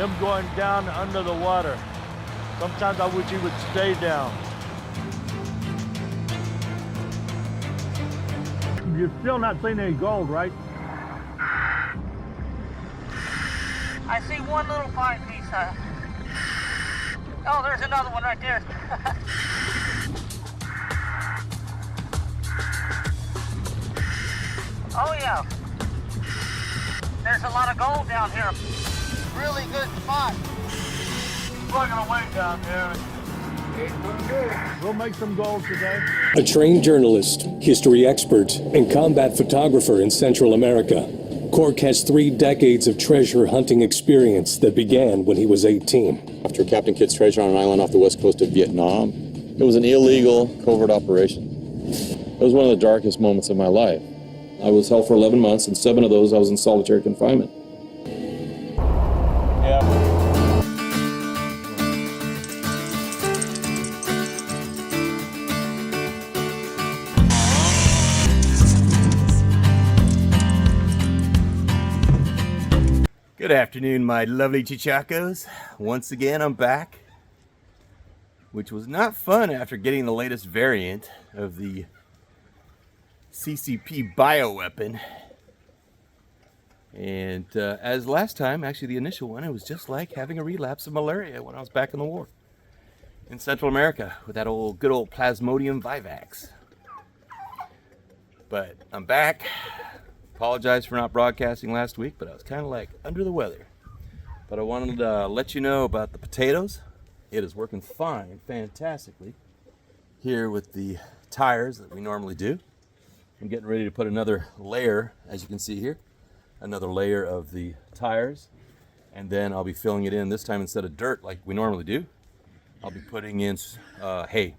him going down under the water. Sometimes I wish he would stay down. You're still not seeing any gold, right? I see one little fine piece. Oh, there's another one right there. Oh yeah. There's a lot of gold down here. Really good spot. Plugging away down there. We'll make some gold today. A trained journalist, history expert, and combat photographer in Central America, Cork has 3 decades of treasure hunting experience that began when he was 18. After Captain Kidd's treasure on an island off the west coast of Vietnam, it was an illegal covert operation. It was one of the darkest moments of my life. I was held for 11 months, and 7 of those I was in solitary confinement. Good afternoon, my lovely chichacos. Once again, I'm back, which was not fun after getting the latest variant of the CCP bioweapon. And as last time, actually the initial one, it was just like having a relapse of malaria when I was back in the war in Central America with that good old Plasmodium vivax. But I'm back. Apologize for not broadcasting last week, but I was kind of like under the weather. But I wanted to let you know about the potatoes. It is working fine, fantastically, here with the tires that we normally do. I'm getting ready to put another layer, as you can see here, another layer of the tires, and then I'll be filling it in. This time, instead of dirt like we normally do, I'll be putting in hay.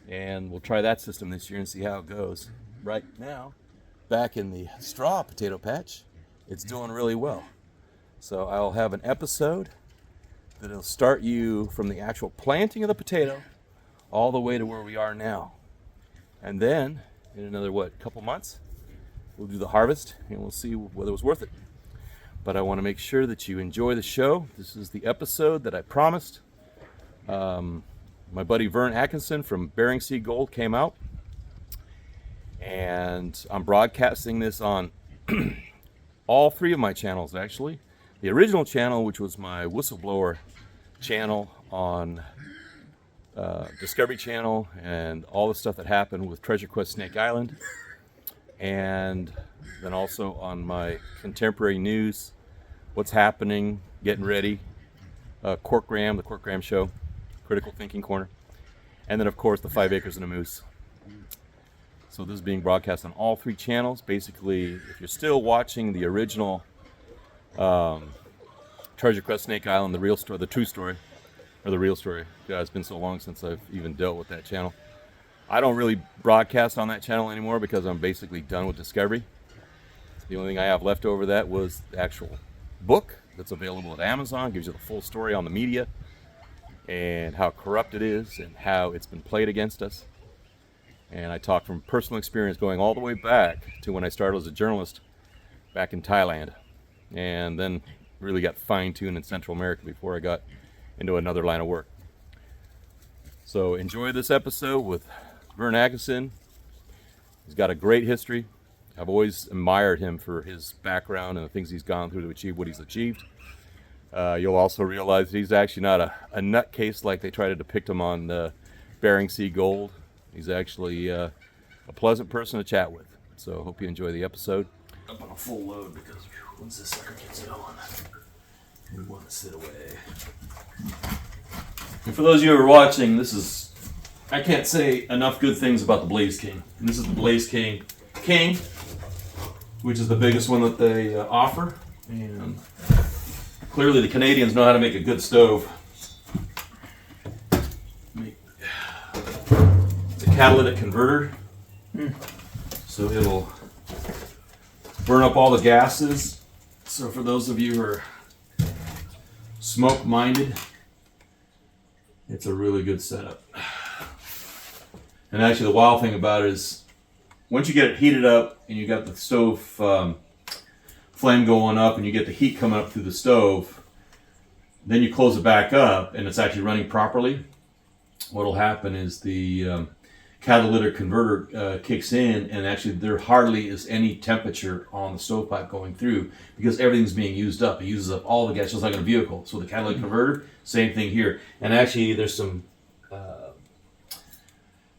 And we'll try that system this year and see how it goes. Right now, back in the straw potato patch, it's doing really well. So I'll have an episode that'll start you from the actual planting of the potato all the way to where we are now. And then in another, couple months, we'll do the harvest and we'll see whether it was worth it. But I want to make sure that you enjoy the show. This is the episode that I promised. My buddy Vern Atkinson from Bering Sea Gold came out. And I'm broadcasting this on all 3 of my channels, actually. The original channel, which was my whistleblower channel on Discovery Channel, and all the stuff that happened with Treasure Quest Snake Island. And then also on my contemporary news, what's happening, getting ready, Cork Graham, the Cork Graham Show, Critical Thinking Corner. And then, of course, the 5 Acres and a Moose. So this is being broadcast on all 3 channels. Basically, if you're still watching the original Treasure Quest Snake Island, the real story, the true story, or the real story. God, it's been so long since I've even dealt with that channel. I don't really broadcast on that channel anymore because I'm basically done with Discovery. The only thing I have left over that was the actual book that's available at Amazon. Gives you the full story on the media and how corrupt it is and how it's been played against us. And I talk from personal experience going all the way back to when I started as a journalist back in Thailand. And then really got fine-tuned in Central America before I got into another line of work. So enjoy this episode with Vern Atkinson. He's got a great history. I've always admired him for his background and the things he's gone through to achieve what he's achieved. You'll also realize that he's actually not a nutcase like they try to depict him on Bering Sea Gold. He's actually a pleasant person to chat with. So I hope you enjoy the episode. Up on a full load because once this sucker gets going, we want to sit away. And for those of you who are watching, I can't say enough good things about the Blaze King. And this is the Blaze King, which is the biggest one that they offer. And clearly the Canadians know how to make a good stove. Catalytic converter, so it'll burn up all the gases. So for those of you who are smoke minded, it's a really good setup. And actually the wild thing about it is once you get it heated up and you got the stove flame going up and you get the heat coming up through the stove, then you close it back up and it's actually running properly, what'll happen is the catalytic converter kicks in, and actually there hardly is any temperature on the stovepipe going through because everything's being used up. It uses up all the gas, just like in a vehicle. So the catalytic converter, same thing here. And actually there's some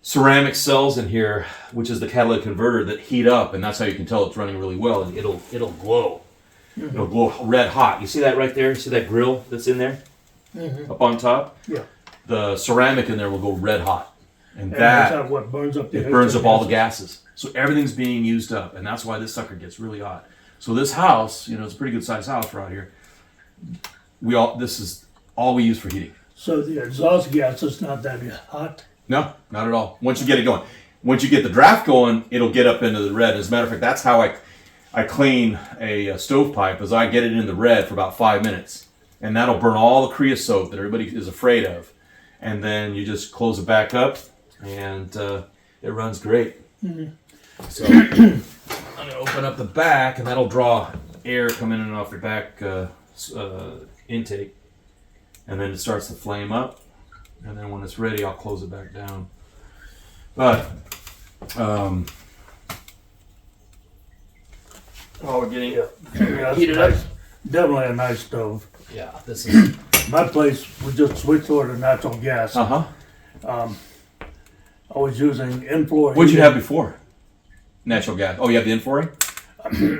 ceramic cells in here, which is the catalytic converter, that heat up, and that's how you can tell it's running really well. And it'll glow. It'll glow red hot. You see that right there? See that grill that's in there up on top? Yeah. The ceramic in there will go red hot, and that's that what burns up the it burns up all the gases. So everything's being used up, and that's why this sucker gets really hot. So this house, it's a pretty good sized house around here. This is all we use for heating. So the exhaust gas is not that hot? No, not at all. Once you get it going, once you get the draft going, it'll get up into the red. As a matter of fact, that's how I clean a stovepipe, is I get it in the red for about 5 minutes, and that'll burn all the creosote that everybody is afraid of. And then you just close it back up, and it runs great. So I'm going to open up the back, and that'll draw air coming in and off the back intake. And then it starts to flame up. And then when it's ready, I'll close it back down. But, we're getting heated up. Definitely a nice stove. Yeah, this is... My place, we just switched over to natural gas. Uh-huh. I was using in-floor What'd you heating. have before? Natural gas. Oh, you have the in-flooring?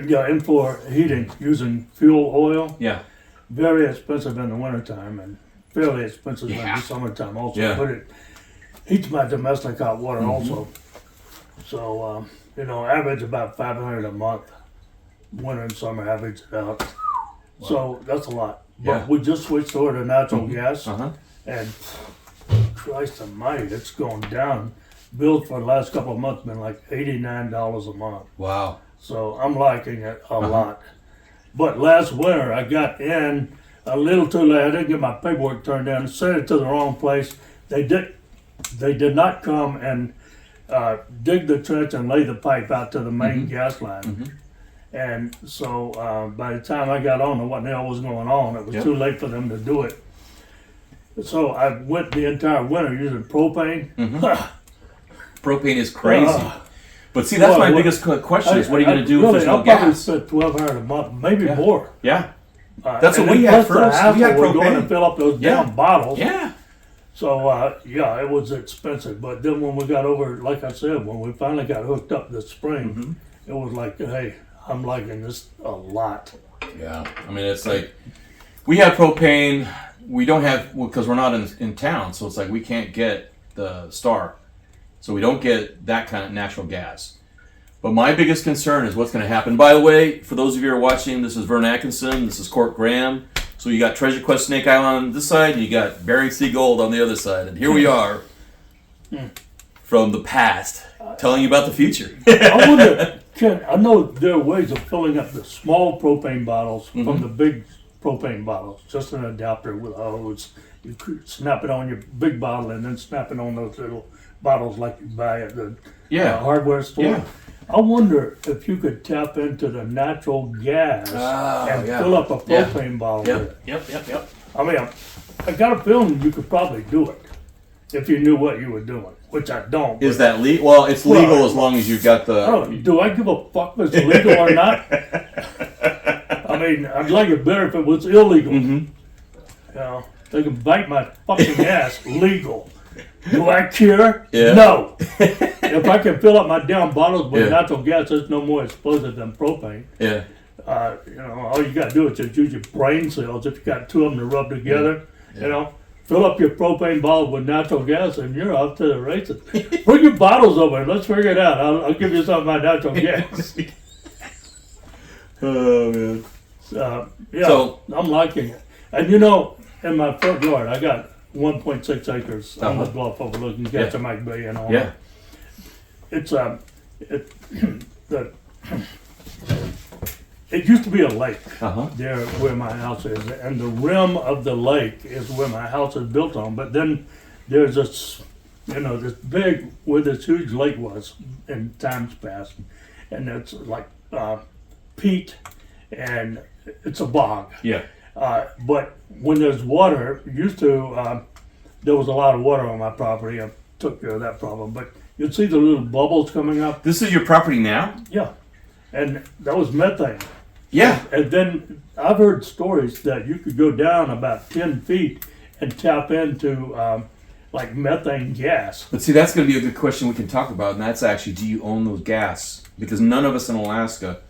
Yeah, in-floor heating using fuel oil. Yeah. Very expensive in the wintertime and fairly expensive in the summertime also. Yeah. But it heats my domestic hot water also. So, average about $500 a month. Winter and summer average it out. Wow. So that's a lot. Yeah. But we just switched over to natural gas. Uh-huh. And Christ almighty, it's going down. Bills for the last couple of months been like $89 a month. Wow. So I'm liking it a lot. But last winter I got in a little too late. I didn't get my paperwork turned in. Sent it to the wrong place. They did not come and dig the trench and lay the pipe out to the main gas line. And so by the time I got on to what the hell was going on, it was too late for them to do it. So I went the entire winter using propane. Propane is crazy. But see, that's my biggest question is, what are you going to do if there's no I'll probably gas? spend $1,200 a month, maybe more. Yeah. That's what And we then had plus the first. We hassle had with going to propane. fill up those damn bottles. Yeah. So, it was expensive. But then when we got over, like I said, when we finally got hooked up this spring, it was like, hey, I'm liking this a lot. Yeah. I mean, it's like, we have propane. We don't have, because we're not in town, so it's like we can't get the Star. So we don't get that kind of natural gas. But my biggest concern is what's going to happen. By the way, for those of you who are watching, this is Vern Atkinson. This is Cork Graham. So you got Treasure Quest Snake Island on this side, and you got Bering Sea Gold on the other side. And here we are from the past, telling you about the future. I wonder, Ken, I know there are ways of filling up the small propane bottles from the big propane bottles. Just an adapter with a hose. You could snap it on your big bottle and then snap it on those little bottles like you buy at the hardware store. Yeah. I wonder if you could tap into the natural gas and fill up a propane bottle with it. Yep. I mean, I got a feeling you could probably do it if you knew what you were doing, which I don't. Is that legal? Well, it's legal as long as you've got the... Do I give a fuck if it's legal or not? I mean, I'd like it better if it was illegal. They can bite my fucking ass. Legal. Do I care? Yeah. No. If I can fill up my damn bottles with natural gas, there's no more explosive than propane. Yeah. All you got to do is just use your brain cells. If you got two of them to rub together, fill up your propane bottle with natural gas, and you're off to the races. Bring your bottles over and let's figure it out. I'll give you some of my natural gas. Oh, man. So I'm liking it. And in my front yard, I got 1.6 acres on the bluff overlooking Gatchamite Bay and all that. It's it used to be a lake there where my house is, and the rim of the lake is where my house is built on. But then there's this, this big where this huge lake was in times past, and it's like peat, and it's a bog. Yeah. But when there's water, there was a lot of water on my property. I took care of that problem. But you'd see the little bubbles coming up. This is your property now? Yeah. And that was methane. Yeah. And then I've heard stories that you could go down about 10 feet and tap into like methane gas. But see, that's going to be a good question we can talk about, and that's actually, do you own those gas? Because none of us in Alaska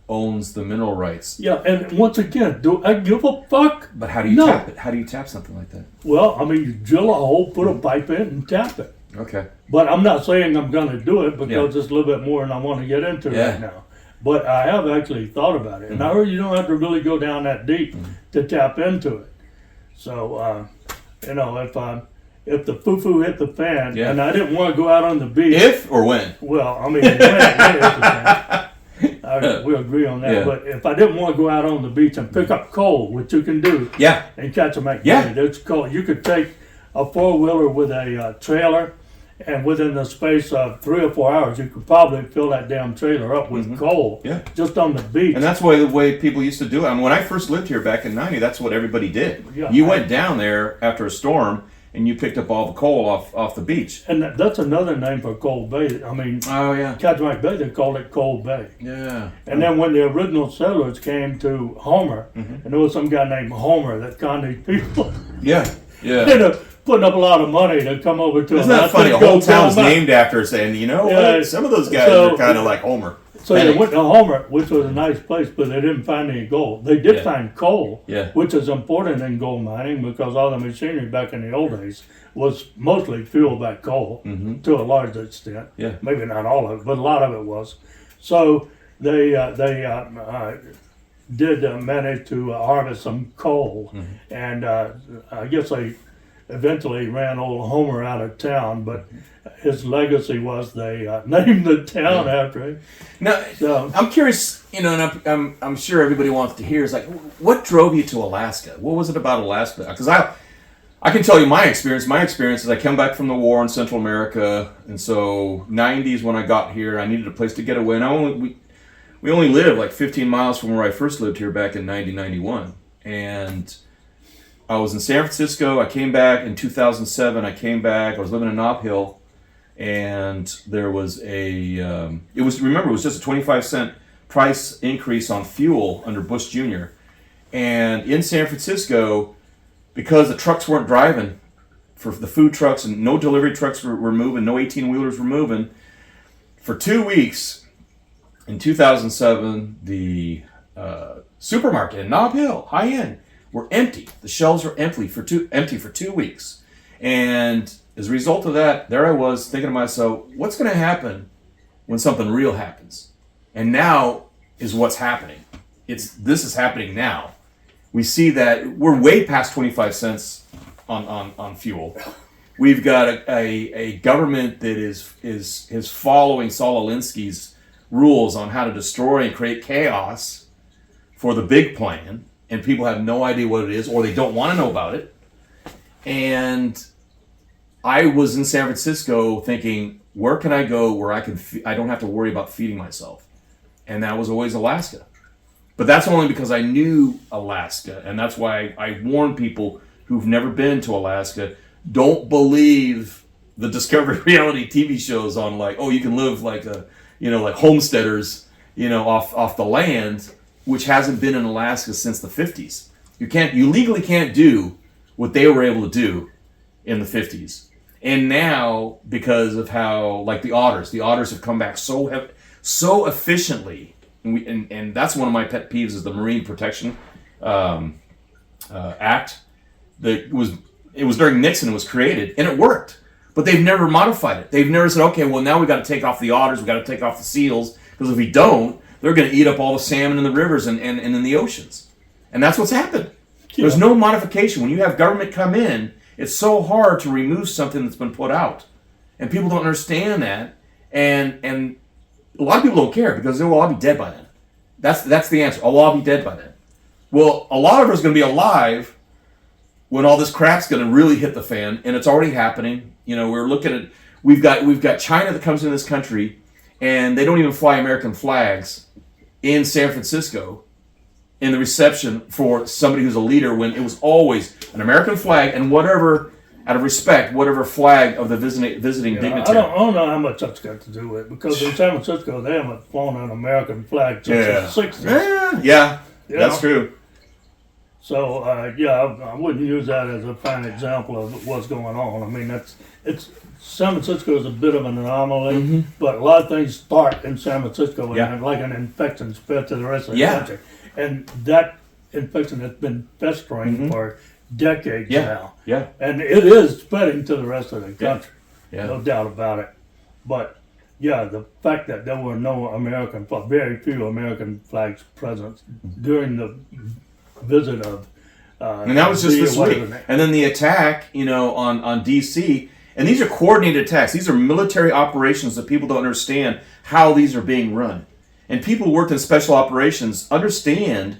owns the mineral rights. Yeah, and once again, do I give a fuck? But how do you No. tap it? How do you tap something like that? Well, I mean, you drill a hole, put a pipe in, and tap it. Okay. But I'm not saying I'm going to do it because Yeah. it's a little bit more than I want to get into Yeah. right now. But I have actually thought about it. And I heard you don't have to really go down that deep to tap into it. So, if the foo-foo hit the fan, Yeah. and I didn't want to go out on the beach. If or when? Well, I mean, when it hit the fan. We agree on that. Yeah. But if I didn't want to go out on the beach and pick up coal, which you can do, Yeah. and catch them at Yeah. it's coal. You could take a four-wheeler with a trailer, and within the space of 3 or 4 hours, you could probably fill that damn trailer up with coal. Yeah. Just on the beach. And that's the way people used to do it. I mean, when I first lived here back in '90, that's what everybody did. Yeah. You went down there after a storm and you picked up all the coal off the beach. And that's another name for Coal Bay. I mean, Oh yeah. Katamaki Bay, they called it Coal Bay. Yeah. And then when the original settlers came to Homer, and there was some guy named Homer that conned these people, Yeah. Yeah. ended up putting up a lot of money to come over to Isn't that Alaska funny? A and go whole town's down. named after saying, you know Yeah. what? Some of those guys So- are kind of like Homer. So they Panic. went to Homer, which was a nice place, but they didn't find any gold. They did Yeah. find coal, Yeah. which is important in gold mining because all the machinery back in the old days was mostly fueled by coal to a large extent. Yeah. Maybe not all of it, but a lot of it was. So they did manage to harvest some coal, and I guess they eventually ran old Homer out of town, but his legacy was they named the town after him. Now, So- I'm curious, and I'm sure everybody wants to hear is like, what drove you to Alaska? What was it about Alaska? Because I can tell you my experience. My experience is I came back from the war in Central America, and so '90s when I got here, I needed a place to get away. And we only lived like 15 miles from where I first lived here back in 1991, and I was in San Francisco. I came back in 2007. I came back. I was living in Nob Hill, and there was it was just a 25-cent price increase on fuel under Bush Jr. And in San Francisco, because the trucks weren't driving, for the food trucks and no delivery trucks were moving, no 18-wheelers were moving, for 2 weeks in 2007, the supermarket in Nob Hill, high end, were empty. The shelves were empty for 2 weeks. And as a result of that, there I was thinking to myself, what's going to happen when something real happens? And now is what's happening. This is happening now. We see that we're way past 25 cents on fuel. We've got a government that is following Saul Alinsky's rules on how to destroy and create chaos for the big plan, and people have no idea what it is, or they don't want to know about it. And I was in San Francisco thinking, where can I go where I don't have to worry about feeding myself? And that was always Alaska. But that's only because I knew Alaska, and that's why I warn people who've never been to Alaska, don't believe the Discovery reality TV shows on like, oh, you can live like like homesteaders, off the land, which hasn't been in Alaska since the 50s. You legally can't do what they were able to do in the 50s. And now, because of how, like the otters have come back so efficiently, and that's one of my pet peeves is the Marine Protection Act. It was during Nixon it was created, and it worked. But they've never modified it. They've never said, okay, well now we got to take off the otters, we got to take off the seals, because if we don't, they're going to eat up all the salmon in the rivers and in the oceans. And that's what's happened. Yeah. There's no modification. When you have government come in, it's so hard to remove something that's been put out. And people don't understand that. And a lot of people don't care because they will all be dead by then. That's the answer. I'll all be dead by then. Well, a lot of us are going to be alive when all this crap's going to really hit the fan, and it's already happening. We're looking at we've got China that comes into this country, and they don't even fly American flags in San Francisco, in the reception for somebody who's a leader when it was always an American flag and whatever, out of respect, whatever flag of the visiting I dignitary. don't know how much that's got to do with it, because in San Francisco they haven't flown an American flag since the 60s. Yeah, You that's know? true. So I wouldn't use that as a fine example of what's going on. I mean, it's San Francisco is a bit of an anomaly, but a lot of things start in San Francisco and like an infection spread to the rest of the country, and that infection has been festering for decades now. Yeah. And it is spreading to the rest of the country. Yeah. No doubt about it. But the fact that there were very few American flags present during the visit of And that was just this week. And then the attack, on DC. And these are coordinated attacks. These are military operations that people don't understand how these are being run. And people who worked in special operations understand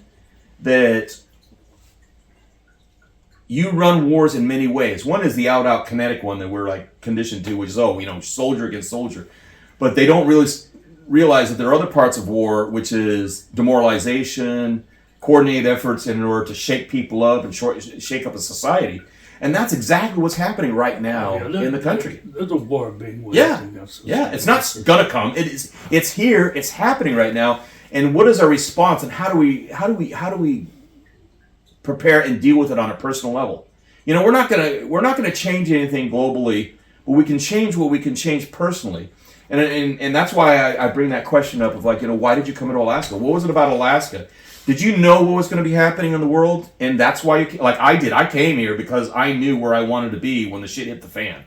that you run wars in many ways. One is the out kinetic one that we're like conditioned to, which is, soldier against soldier. But they don't really realize that there are other parts of war, which is demoralization, coordinated efforts in order to shake people up and shake up a society. And that's exactly what's happening right now in the country. There's a war being waged against us. Yeah, it's not gonna come. It's here. It's happening right now. And what is our response? And how do we prepare and deal with it on a personal level? We're not gonna change anything globally, but we can change what we can change personally. And that's why I bring that question up of why did you come to Alaska? What was it about Alaska? Did you know what was going to be happening in the world? And that's why I did. I came here because I knew where I wanted to be when the shit hit the fan.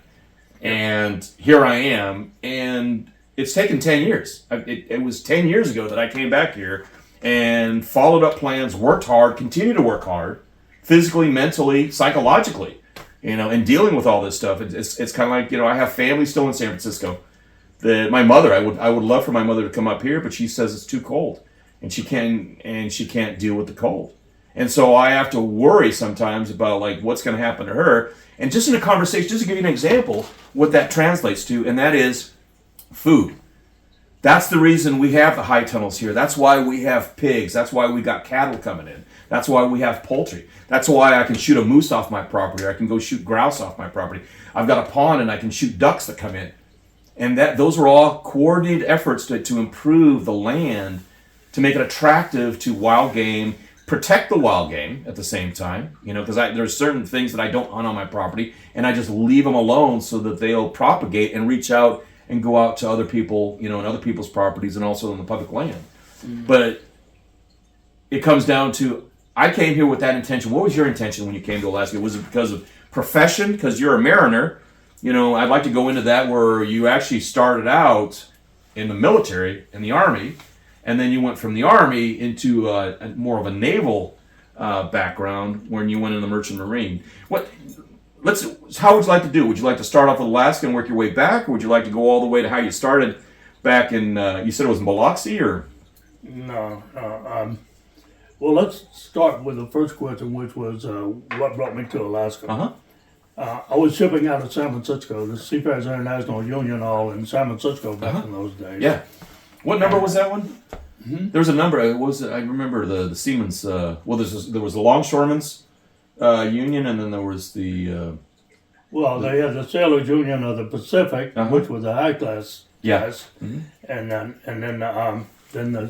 And here I am. And it's taken 10 years. It was 10 years ago that I came back here and followed up plans, worked hard, continue to work hard, physically, mentally, psychologically, and dealing with all this stuff. It's kind of like, I have family still in San Francisco. My mother, I would love for my mother to come up here, but she says it's too cold. And she can't deal with the cold. And so I have to worry sometimes about what's going to happen to her. And just in a conversation, just to give you an example, what that translates to, and that is food. That's the reason we have the high tunnels here. That's why we have pigs. That's why we got cattle coming in. That's why we have poultry. That's why I can shoot a moose off my property, or I can go shoot grouse off my property. I've got a pond and I can shoot ducks that come in. And those are all coordinated efforts to improve the land, to make it attractive to wild game, protect the wild game at the same time, because there's certain things that I don't hunt on my property, and I just leave them alone so that they'll propagate and reach out and go out to other people, and other people's properties and also on the public land. But it comes down to, I came here with that intention. What was your intention when you came to Alaska? Was it because of profession? Because you're a mariner. I'd like to go into that where you actually started out in the military, in the Army, and then you went from the Army into more of a naval background when you went in the Merchant Marine. How would you like to do? Would you like to start off with Alaska and work your way back, or would you like to go all the way to how you started back in, you said it was in Biloxi, or? No. Well, let's start with the first question, which was what brought me to Alaska. I was shipping out of San Francisco, the Seafarers International Union Hall in San Francisco back in those days. Yeah. What number was that one? There was a number. I remember the Seamen's. There was the Longshoremen's Union, and then there was the. They had the Sailors Union of the Pacific, which was a high class class, and then the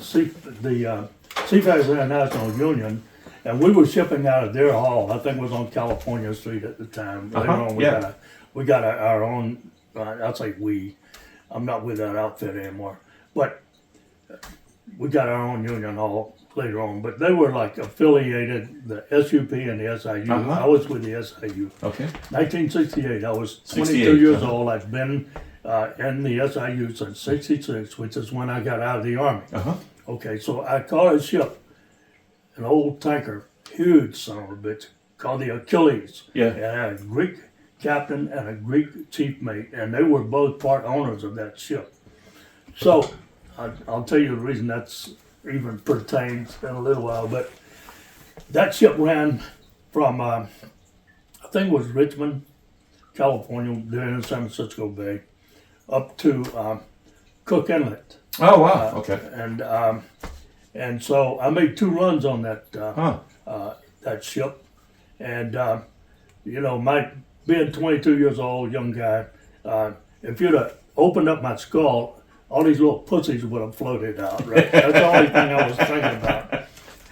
Seafarers International Union, and we were shipping out of their hall. I think it was on California Street at the time. Later on, we got our own. I'll say we. I'm not with that outfit anymore. But we got our own union hall later on. But they were affiliated, the SUP and the SIU. I was with the SIU. Okay. 1968. I was 22 years old. I'd been in the SIU since 66, which is when I got out of the Army. Okay, so I caught a ship, an old tanker, huge son of a bitch, called the Achilles. Yeah. It had a Greek captain and a Greek chief mate, and they were both part owners of that ship. So, I'll tell you the reason that's even pertains in a little while, but that ship ran from, I think it was Richmond, California, there in San Francisco Bay, up to Cook Inlet. Oh, wow. Okay. And And so I made 2 runs on that that ship, and being 22 years old, young guy, if you'd have opened up my skull, all these little pussies would have floated out. Right, that's the only thing I was thinking about.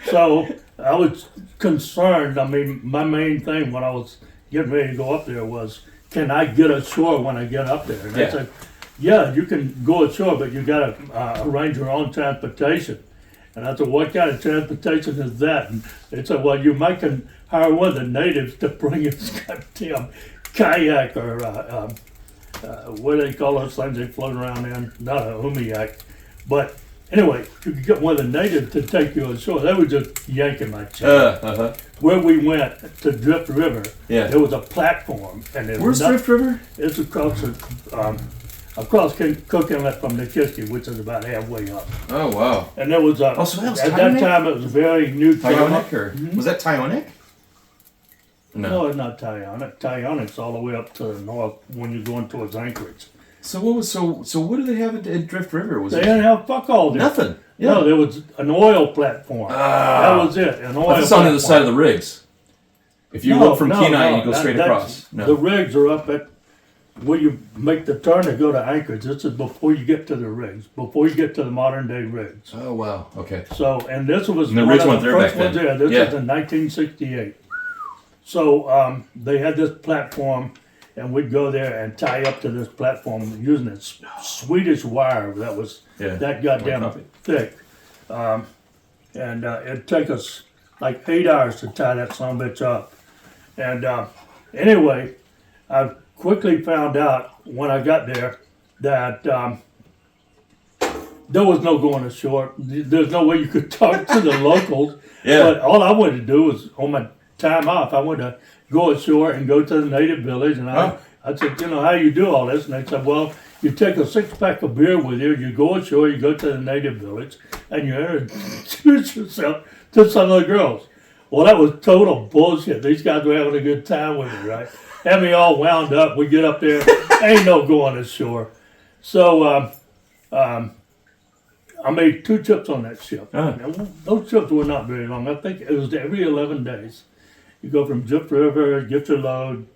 So I was concerned. I mean, my main thing when I was getting ready to go up there was, can I get ashore when I get up there? And they said, yeah, you can go ashore, but you got to arrange your own transportation. And I said, what kind of transportation is that? And they said, well, you might can hire one of the natives to bring his goddamn kayak or what do they call those things they float around in? Not a umiyak. But anyway, you could get one of the natives to take you ashore. They were just yanking my chain. Where we went to Drift River, there was a platform. And Where's Drift River? It's across Cook Inlet from Nikiski, which is about halfway up. Oh, wow. And there was so that was at Tyonek? that time it was very new. Tyonek, or was that Tyonek? No, it's not Tyonek. Tyonek's all the way up to the north when you're going towards Anchorage. So what was so what did they have at Drift River? Was They it didn't have fuck all there. nothing? No, there was an oil platform. That was it. An oil But it's on the other platform. side of the rigs. If you look from Kenai, you go straight across. The rigs are up at where you make the turn to go to Anchorage. This is before you get to the rigs, before you get to the modern day rigs. Oh wow. Okay. So, and this was And the one rigs of weren't the there first back ones then. there. This Yeah. was in 1968. So they had this platform, and we'd go there and tie up to this platform using this Swedish wire that was that goddamn thick. And it'd take us like 8 hours to tie that son of a bitch up. And anyway, I quickly found out when I got there that there was no going ashore. There's no way you could talk to the locals. But all I wanted to do was, on my time off, I wanted to go ashore and go to the native village. And I said, how you do all this? And they said, well, you take a 6-pack of beer with you, you go ashore, you go to the native village, and you introduce yourself to some of the girls. Well, that was total bullshit. These guys were having a good time with me, right? Had me all wound up. We get up there, ain't no going ashore. So I made 2 trips on that ship. Now, those trips were not very long. I think it was every 11 days. You go from Drift River, get your load,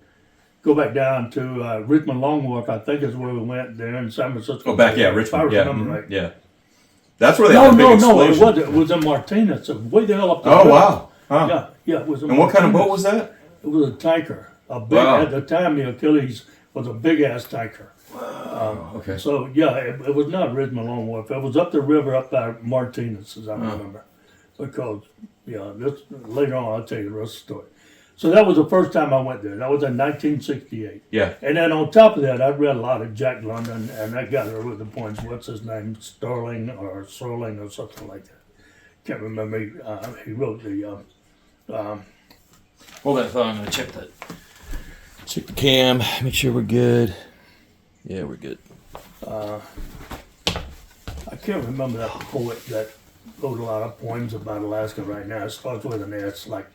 go back down to Richmond Long Wharf, I think is where we went there in San Francisco. Oh, back, Richmond. If I remember right. Yeah. That's where they had a big explosion. No, it was in Martinez, way the hell up the Oh, river. wow. Huh. Yeah, it was in And what kind of boat Martinez. was that? It was a tanker. A big, at the time, the Achilles was a big-ass tanker. Okay. So, it was not Richmond Long Wharf. It was up the river, up by Martinez, as I remember. Because, this, later on, I'll tell you the rest of the story. So that was the first time I went there. That was in 1968. Yeah. And then on top of that, I read a lot of Jack London, and that guy that wrote the poems, what's his name, Sterling or something like that. Can't remember. He wrote the... Hold that thought. I'm going to check that. Check the cam. Make sure we're good. Yeah, we're good. I can't remember that poet that wrote a lot of poems about Alaska right now. It starts with an S, like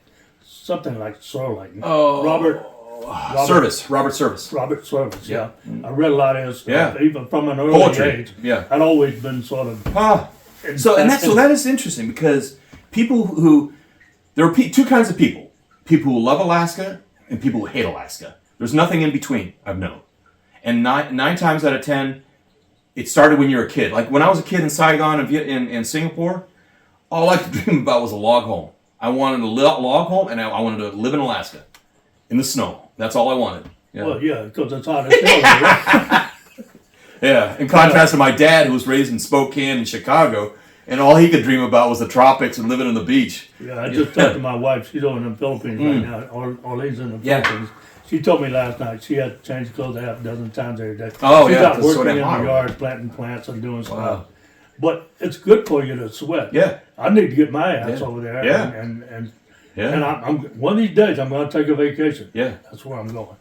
something like Sterling. Oh. Robert Service. Robert Service. Robert Service, yeah. I read a lot of his stuff, Yeah. even from an early Poetry. age. Yeah. I'd always been sort of... So that is interesting because people who... There are 2 kinds of people. People who love Alaska and people who hate Alaska. There's nothing in between, I've known. And 9 times out of 10, it started when you were a kid. Like when I was a kid in Saigon and in Singapore, all I could dream about was a log home. I wanted a log home, and I wanted to live in Alaska, in the snow. That's all I wanted. Yeah. Well, yeah, because it's hot as hell. Yeah. In contrast to my dad, who was raised in Spokane and Chicago, and all he could dream about was the tropics and living on the beach. Yeah, I just talked to my wife. She's over in the Philippines right now, or lives in the Philippines. She told me last night she had to change clothes a half dozen times every day. Oh, She's yeah, out 'cause it's so working damn in hot. the yard, planting plants and doing stuff. Wow. But it's good for you to sweat. Yeah. I need to get my ass over there. Yeah. And Yeah. I'm one of these days I'm going to take a vacation. Yeah. That's where I'm going.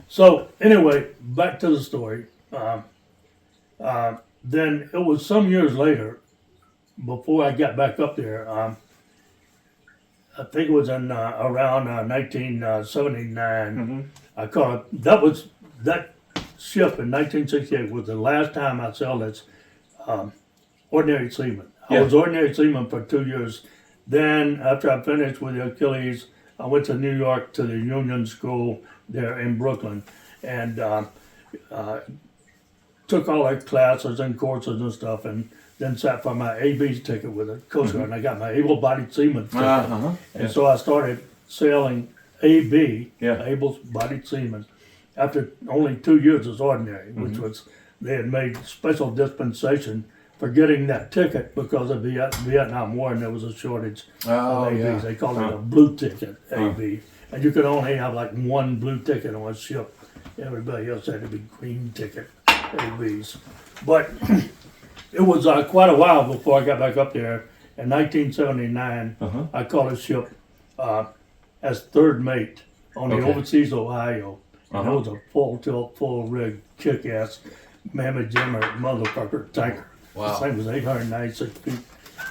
So anyway, back to the story. Then it was some years later, before I got back up there. I think it was in around 1979. I caught that ship in 1968 was the last time I sailed as ordinary seaman. I was ordinary seaman for 2 years. Then, after I finished with the Achilles, I went to New York to the Union School there in Brooklyn, and took all their classes and courses and stuff, and then sat for my AB's ticket with the Coast Guard, and I got my able-bodied seaman ticket. And so I started sailing AB, able-bodied seaman, after only 2 years as ordinary, which was, they had made special dispensation for getting that ticket because of the Vietnam War, and there was a shortage of ABs. They called it a blue ticket, AB. And you could only have like one blue ticket on a ship. Everybody else had to be green ticket ABs. But it was quite a while before I got back up there. In 1979, I caught a ship as third mate on the Overseas Ohio. And it was a full tilt, full rig, kick-ass, mammoth jammer motherfucker tanker. Wow. This thing was 896 feet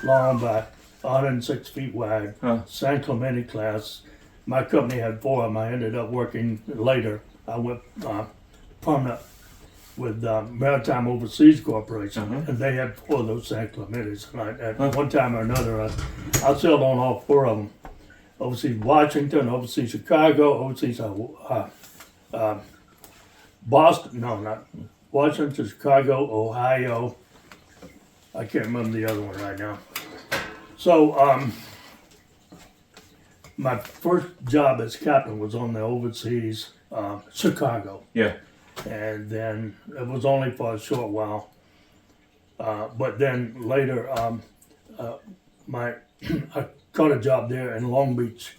long by 106 feet wide. San Clemente class. My company had 4 of them. I ended up working later. I went permanent with Maritime Overseas Corporation, and they had 4 of those San Clementes. And at one time or another, I sailed on all 4 of them. Overseas Washington, overseas Chicago, overseas Boston, no, not Washington, Chicago, Ohio. I can't remember the other one right now. So, my first job as captain was on the overseas Chicago. Yeah. And then it was only for a short while. But then later, I caught a job there in Long Beach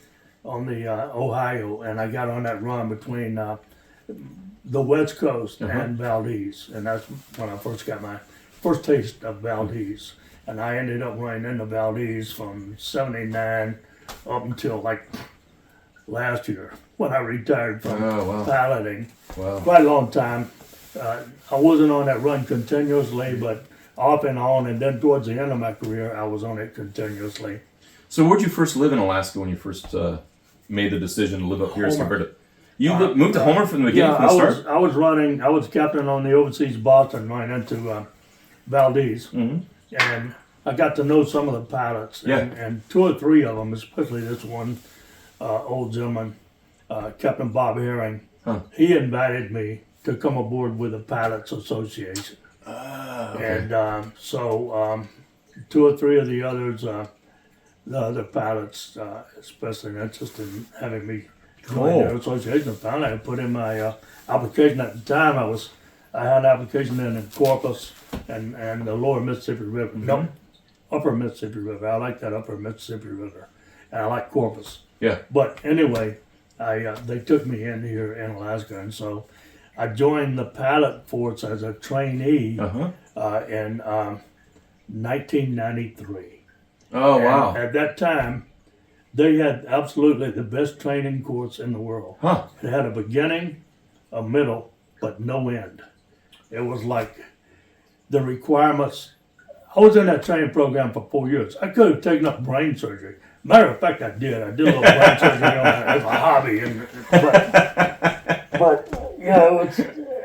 on the Ohio, and I got on that run between the West Coast and Valdez, and that's when I first got my first taste of Valdez. And I ended up running into Valdez from '79 up until like last year when I retired from piloting. Wow. Quite a long time. I wasn't on that run continuously, but off and on, and then towards the end of my career, I was on it continuously. So where'd you first live in Alaska when you first made the decision to live up here as Homer. compared to... You moved to Homer from the beginning, from the start? I was captain on the Overseas Boston running into Valdez, and I got to know some of the pilots, and 2 or 3 of them, especially this one old gentleman, Captain Bob Herring. He invited me to come aboard with the Pilots Association. And so 2 or 3 of the others, the other pilots, expressed an interest in having me join their association. Finally, I put in my application. At the time, I had an application in Corpus and the lower Mississippi River. No, upper Mississippi River. I like that upper Mississippi River. And I like Corpus. Yeah. But anyway, they took me in here in Alaska, and so I joined the pilot force as a trainee in 1993. Oh, and wow. At that time, they had absolutely the best training course in the world. It had a beginning, a middle, but no end. It was like the requirements. I was in that training program for 4 years. I could have taken up brain surgery. Matter of fact, I did. I did a little brain surgery on that as a hobby. But yeah, it was,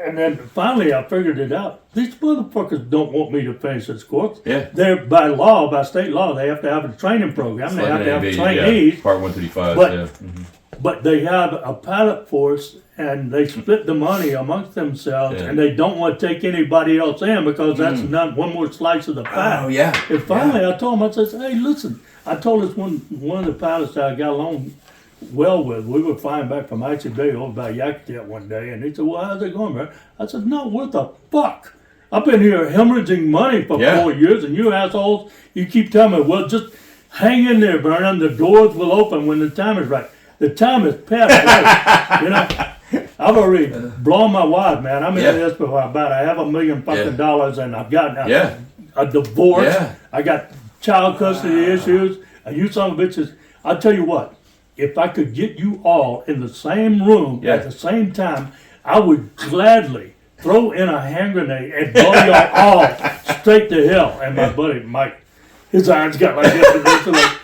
and then finally I figured it out. These motherfuckers don't want me to finish this course. Yeah. They're by law, by state law, they have to have a training program. They have to have trainees. Part 135. But, but they have a pilot force, and they split the money amongst themselves, and they don't want to take anybody else in because that's not one more slice of the pie. Oh, yeah. And finally I told him, I said, hey, listen, I told this one of the pilots that I got along well with, we were flying back from Icy Bay over by Yakutat one day, and he said, well, how's it going, man? I said, not worth a fuck. I've been here hemorrhaging money for 4 years, and you assholes, you keep telling me, well, just hang in there, Vern, the doors will open when the time is right. The time is past right. You know, I've already blown my wad, man. I'm in this for about $500,000 million fucking dollars, and I've got a divorce. I got child custody issues. You son of bitches. I'll tell you what, if I could get you all in the same room at the same time, I would gladly throw in a hand grenade and blow y'all all straight to hell. And my buddy Mike, his eyes got like this.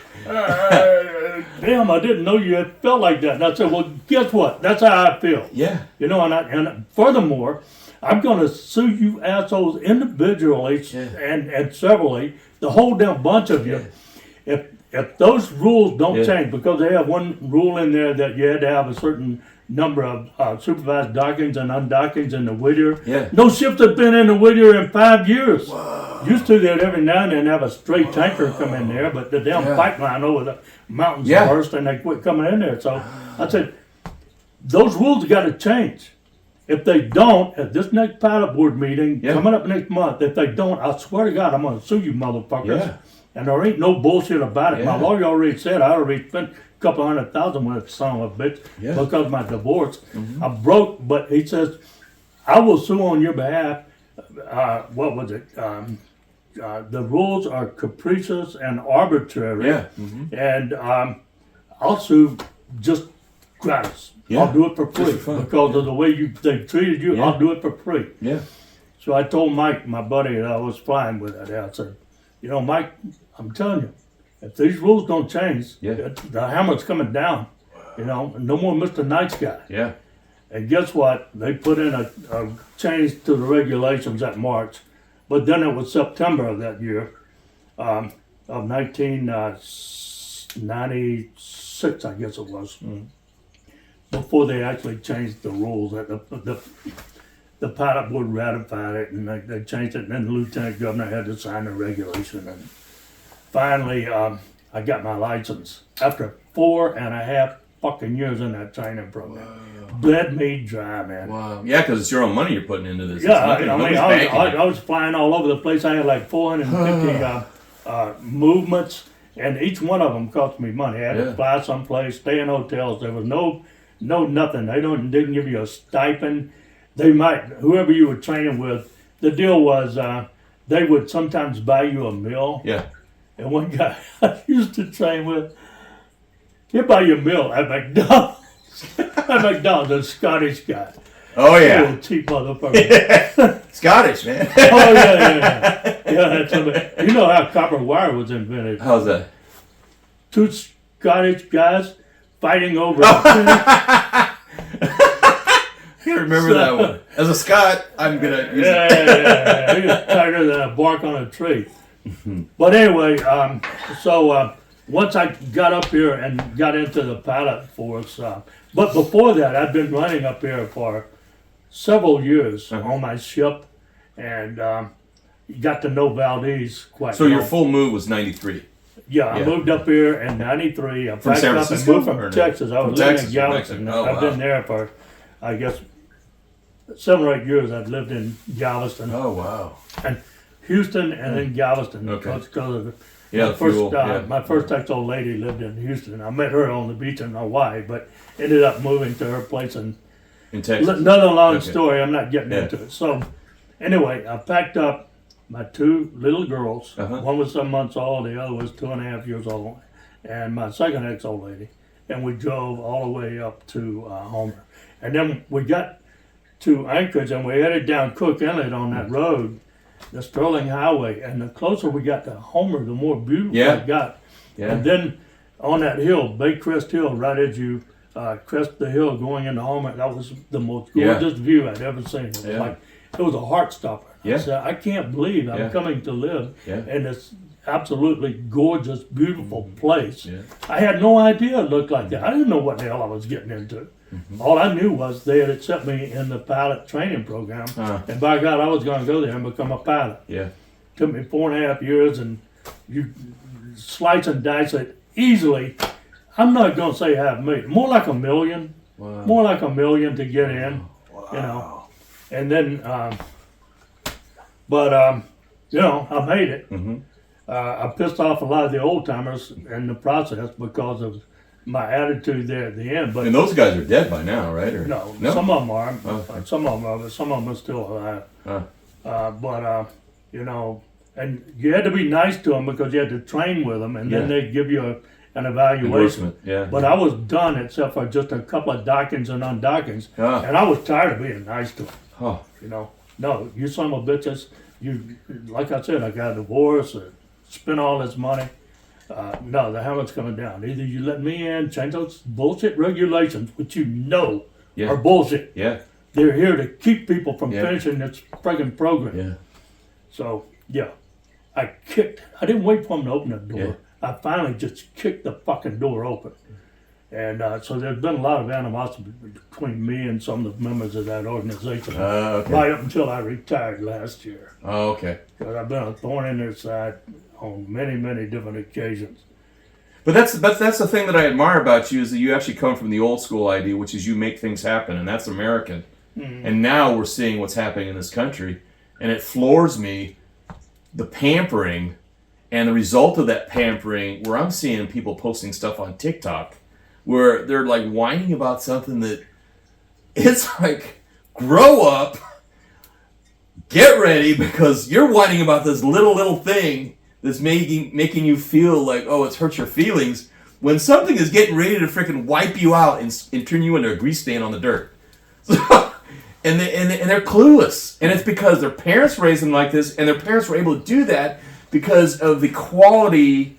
Damn, I didn't know you had felt like that. And I said, well, guess what? That's how I feel. Yeah. You know, and furthermore, I'm going to sue you assholes individually and severally, the whole damn bunch of you. If those rules don't change, because they have one rule in there that you had to have a certain number of supervised dockings and undockings in the Whittier. Yeah. No ships have been in the Whittier in 5 years. Used to, they'd every now and then have a straight tanker come in there, but the damn pipeline over the mountains burst and they quit coming in there. So I said, those rules got to change. If they don't, at this next pilot board meeting coming up next month, if they don't, I swear to God, I'm going to sue you motherfuckers. Yeah. And there ain't no bullshit about it. My lawyer already said I already spent a couple $100,000 with that son of a bitch because of my divorce. I'm broke, but he says, I will sue on your behalf. What was it? The rules are capricious and arbitrary. And I'll sue just gratis. I'll do it for free because of the way they treated you. I'll do it for free. So I told Mike, my buddy that I was flying with that, I said, you know, Mike, I'm telling you, if these rules don't change, the hammer's coming down. You know, no more Mr. Nice Guy. And guess what? They put in a change to the regulations that March, but then it was September of that year, of 1996, I guess it was, before they actually changed the rules. That the pilot board ratified it, and they changed it, and then the lieutenant governor had to sign the regulation. And finally, I got my license after 4.5 fucking years in that training program. Bled me dry, man. Wow. Yeah, because it's your own money you're putting into this. Yeah, I was flying all over the place. I had like 450 movements, and each one of them cost me money. I had to fly someplace, stay in hotels. There was no nothing. They didn't give you a stipend. They might, whoever you were training with, the deal was they would sometimes buy you a meal. And one guy I used to train with, he'd buy you a meal at McDonald's. At McDonald's, a Scottish guy. Oh, yeah. Little cheap motherfucker. Scottish, man. Oh, yeah. That's you know how copper wire was invented. How's that? 2 Scottish guys fighting over I remember that one. As a Scot, I'm gonna use it. He was tighter than a bark on a tree. But anyway, so once I got up here and got into the pilot force, but before that, I'd been running up here for several years on my ship, and got to know Valdez quite So well. your full move was 93. Yeah, I moved up here in '93. I From packed San up and Francisco moved or from no? Texas. I was From living Texas in to Galveston. Mexico. Oh, I've wow. been there for, I guess, 7 or 8 years. I've lived in Galveston. Oh, wow. And Houston and then Galveston. Okay. Because of The fuel, my first ex-old lady lived in Houston. I met her on the beach in Hawaii, but ended up moving to her place in Texas. Another long Okay. story. I'm not getting into it. So anyway, I packed up my 2 little girls. One was 7 months old, the other was 2.5 years old, and my second ex-old lady. And we drove all the way up to Homer. And then we got to Anchorage and we headed down Cook Inlet on that road, the Sterling Highway. And the closer we got to Homer, the more beautiful it got. And then on that hill, Bay Crest Hill, right as you crest the hill going into Homer, that was the most gorgeous view I'd ever seen. It was like, it was a heart stopper. I said, I can't believe I'm coming to live in this absolutely gorgeous, beautiful place. I had no idea it looked like that. I didn't know what the hell I was getting into. All I knew was they had accepted me in the pilot training program, and by God, I was going to go there and become a pilot. Took me 4.5 years, and you slice and dice it easily. I'm not going to say $500,000, more like $1 million. More like $1 million to get in, you know. And then, you know, I made it. I pissed off a lot of the old timers in the process because of my attitude there at the end. But And those guys are dead by now, right? Or no, some of them are. Some of them are, but some of them are still alive. You know, and you had to be nice to them because you had to train with them, and then they'd give you an evaluation. But I was done except for just a couple of dockings and undockings, and I was tired of being nice to them. You know, no, you son of a bitches. You, like I said, I got a divorce, spent all this money. No, the hammer's coming down. Either you let me in, change those bullshit regulations, which you know are bullshit. they're here to keep people from Yeah. finishing this friggin' program. Yeah. So, yeah, I didn't wait for them to open the door. Yeah. I finally just kicked the fucking door open. And so there's been a lot of animosity between me and some of the members of that organization Okay. right up until I retired last year. Oh, okay. Because I've been a thorn in their side on many, many different occasions. But that's the thing that I admire about you is that you actually come from the old school idea, which is you make things happen, and that's American. And now we're seeing what's happening in this country, and it floors me, the pampering, and the result of that pampering, where I'm seeing people posting stuff on TikTok, where they're like whining about something that it's like, grow up, get ready, because you're whining about this little thing that's making you feel like, oh, it's hurt your feelings, when something is getting ready to freaking wipe you out and turn you into a grease stain on the dirt. and they're clueless. And it's because their parents raised them like this, and their parents were able to do that because of the quality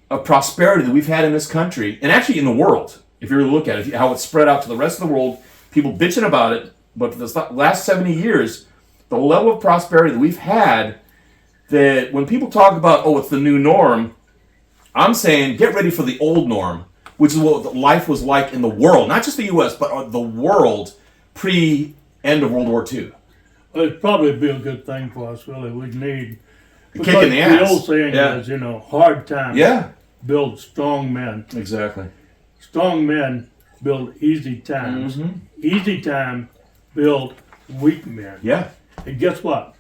of prosperity that we've had in this country, and actually in the world. If you really look at it, how it's spread out to the rest of the world, people bitching about it, but for the last 70 years, the level of prosperity that we've had, that when people talk about, oh, it's the new norm, I'm saying get ready for the old norm, which is what life was like in the world, not just the U.S., but the world pre-end of World War II. Well, it'd probably be a good thing for us, really. We'd need... Kick in the ass. The old saying is, hard times build strong men. Exactly. Strong men build easy times. Easy time build weak men. Yeah. And guess what?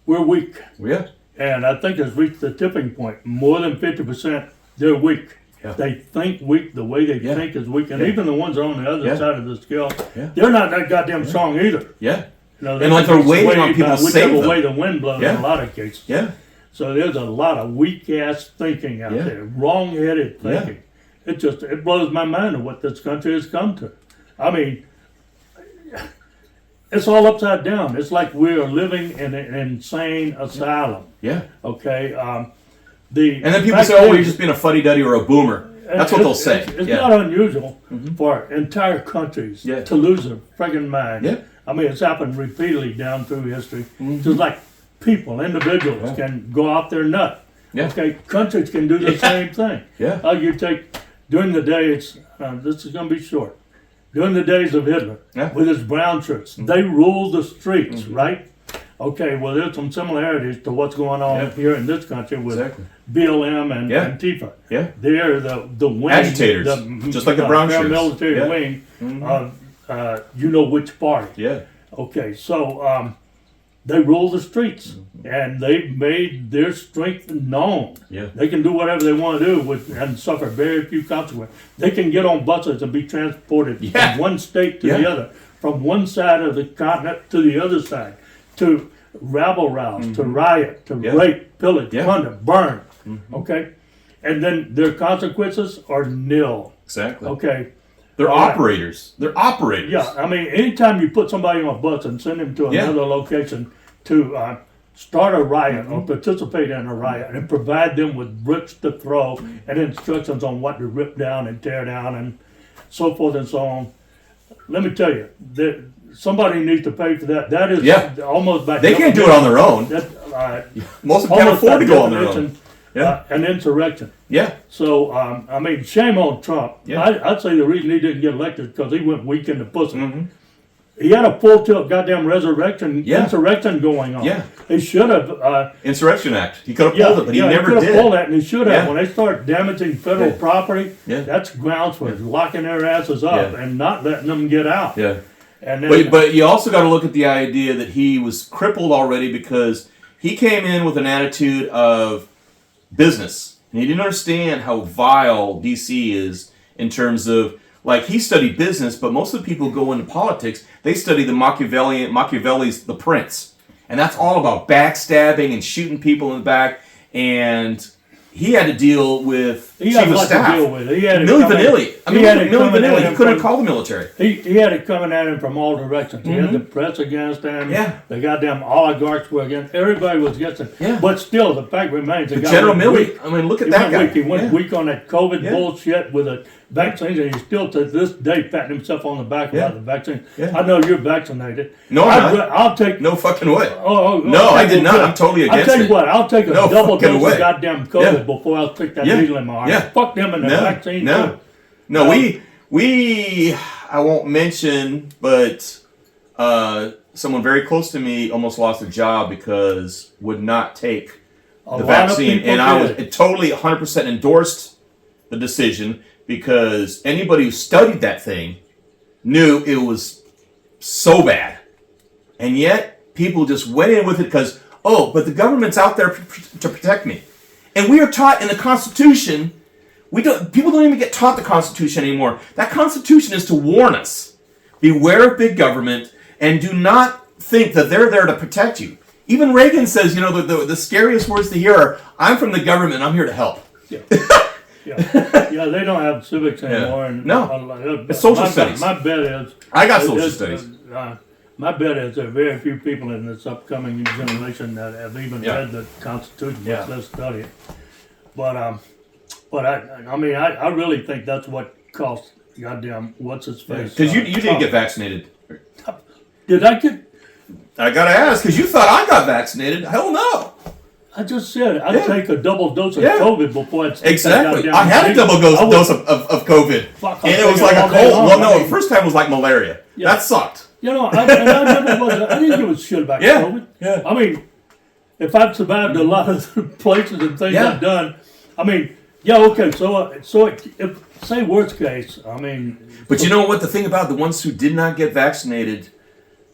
We're weak. Yeah. And I think it's reached the tipping point. More than 50%, they're weak. Yeah. They think weak the way they Yeah. think is weak. And Yeah. even the ones on the other Yeah. side of the scale, Yeah. they're not that goddamn strong either. Yeah. They And like can they're be waiting on swayed people by to save whichever them. way the wind blows Yeah. in a lot of cases. Yeah. So there's a lot of weak-ass thinking out Yeah. there, wrong-headed Yeah. thinking. It blows my mind of what this country has come to. I mean, it's all upside down. It's like we're living in an insane asylum. Yeah. Okay. And then people say, oh, you're just being a fuddy-duddy or a boomer. That's what they'll say. It's Yeah. not unusual for entire countries Yeah. to lose their friggin' mind. Yeah. I mean, it's happened repeatedly down through history. Just like people, individuals can go off their nut. Yeah. Okay, countries can do the same thing. Yeah. You take, during the days, this is going to be short, during the days of Hitler, Yeah. with his brown shirts, they ruled the streets, right? Okay, well, there's some similarities to what's going on Yeah. here in this country with Exactly. BLM and Yeah. Antifa. Yeah. They're the wing. Agitators, just like the brown shirts. Military Yeah. wing of, you know which party. Yeah. Okay, so they rule the streets, and they've made their strength known. Yeah. They can do whatever they want to do and suffer very few consequences. They can get on buses and be transported Yeah. from one state to Yeah. the other, from one side of the continent to the other side, to rabble-rouse, to riot, to Yeah. rape, pillage, Yeah. plunder, burn. Okay? And then their consequences are nil. Exactly. Okay? They're All right. operators. They're operators. Yeah, I mean, anytime you put somebody on a bus and send them to Yeah. another location to start a riot or participate in a riot and provide them with bricks to throw and instructions on what to rip down and tear down and so forth and so on, let me tell you, somebody needs to pay for that. That is Yeah. almost by They can't do it on their own. That, Most of them can't almost afford by to go on their own. definition, Yeah. an insurrection. Yeah. So, I mean, shame on Trump. Yeah. I'd say the reason he didn't get elected is because he went weak in the pussy. Mm-hmm. He had a full tilt goddamn insurrection going on. Yeah. He should have. Insurrection Act. He could have pulled it, but he never could have did. pulled that, and he should have. Yeah. When they start damaging federal Yeah. property, Yeah. that's grounds for locking their asses up Yeah. and not letting them get out. Yeah. And then, But you also got to look at the idea that he was crippled already because he came in with an attitude of business. And he didn't understand how vile DC is in terms of, like, he studied business, but most of the people who go into politics, they study the Machiavelli's The Prince. And that's all about backstabbing and shooting people in the back. And he had to deal with he chief had of a lot staff. to deal with. He had it Milli coming- Vanilli. I mean, he had look at it Milli coming at Vanilli. He him couldn't from- call the military. He had it coming at him from all directions. He had the press against him. Yeah. The goddamn oligarchs were against. Everybody was against him. Yeah. But still, the fact remains. The guy General went Milley. weak. I mean, look at He that went guy. weak. He went Yeah. weak on that COVID Yeah. bullshit with vaccines, and he's still to this day patting himself on the back about the vaccine. Yeah. I know you're vaccinated. No, I'm not. I'll take No fucking way. Oh, No, I did not. I'm totally against I'll tell you it. what. I'll take a No double fucking dose way. of goddamn COVID Yeah. before I'll take that Yeah. needle in my arm. Yeah. Fuck them and the vaccine. No, too. no. We. I won't mention, but someone very close to me almost lost a job because would not take A the lot of vaccine, people and I was did. totally 100% endorsed the decision because anybody who studied that thing knew it was so bad, and yet people just went in with it because but the government's out there to protect me, and we are taught in the Constitution. People don't even get taught the Constitution anymore. That Constitution is to warn us: beware of big government, and do not think that they're there to protect you. Even Reagan says, the scariest words to hear are, "I'm from the government. I'm here to help." Yeah. Yeah, they don't have civics anymore. And No. It's social studies. My bet is I got social studies. My bet is there are very few people in this upcoming generation that have even Yeah. read the Constitution. Yeah. Let's study it. But I really think that's what cost goddamn what's his face. Because you didn't get vaccinated. Did I get? I gotta ask, because you thought I got vaccinated. Hell no. I just said I'd Yeah. take a double dose of Yeah. COVID before I'd take Exactly. that I had a goddamn double vaccine. dose of COVID. Fuck, And I'll it was take like all a day cold. long. Well, no, I mean, the first time was like malaria. Yeah. That sucked. I never was. I didn't give a shit about Yeah. COVID. Yeah. I mean, if I've survived a lot of the places and things Yeah. I've done, I mean, yeah, okay. So if say worst case, I mean, But you know what? The thing about the ones who did not get vaccinated,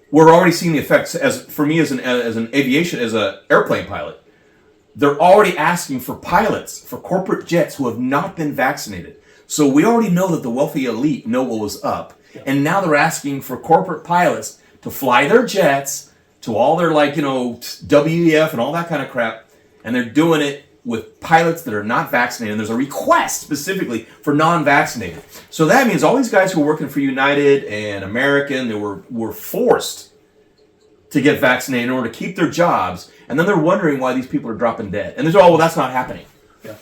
we're already seeing the effects. As for me, as an airplane pilot, they're already asking for pilots for corporate jets who have not been vaccinated. So we already know that the wealthy elite know what was up, and now they're asking for corporate pilots to fly their jets to all their WEF and all that kind of crap, and they're doing it with pilots that are not vaccinated. And there's a request specifically for non-vaccinated. So that means all these guys who are working for United and American, they were forced to get vaccinated in order to keep their jobs, and then they're wondering why these people are dropping dead. And they say, well, that's not happening. yeah.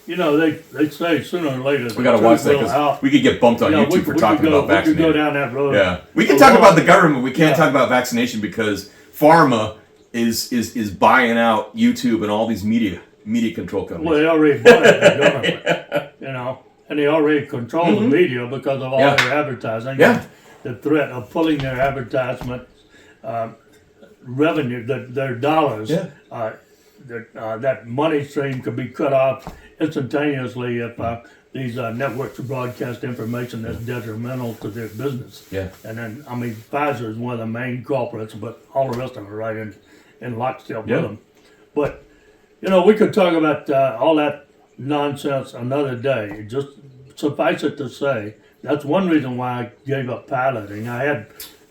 Well, they say sooner or later We got to watch that because we could get bumped on YouTube for talking about We could go vaccinating. down that road. Yeah, we can talk about the government. We can't talk about vaccination because pharma is buying out YouTube and all these media control companies. Well, they already bought it, the government, and they already control the media because of all Yeah. their advertising. Yeah. The threat of pulling their advertisement revenue, their dollars, Yeah. that money stream could be cut off instantaneously if these networks broadcast information that's detrimental to their business. Yeah. And then, Pfizer is one of the main culprits, but all the rest of them are right in lockstep Yeah. with them. But, we could talk about all that nonsense another day. Just suffice it to say, that's one reason why I gave up piloting.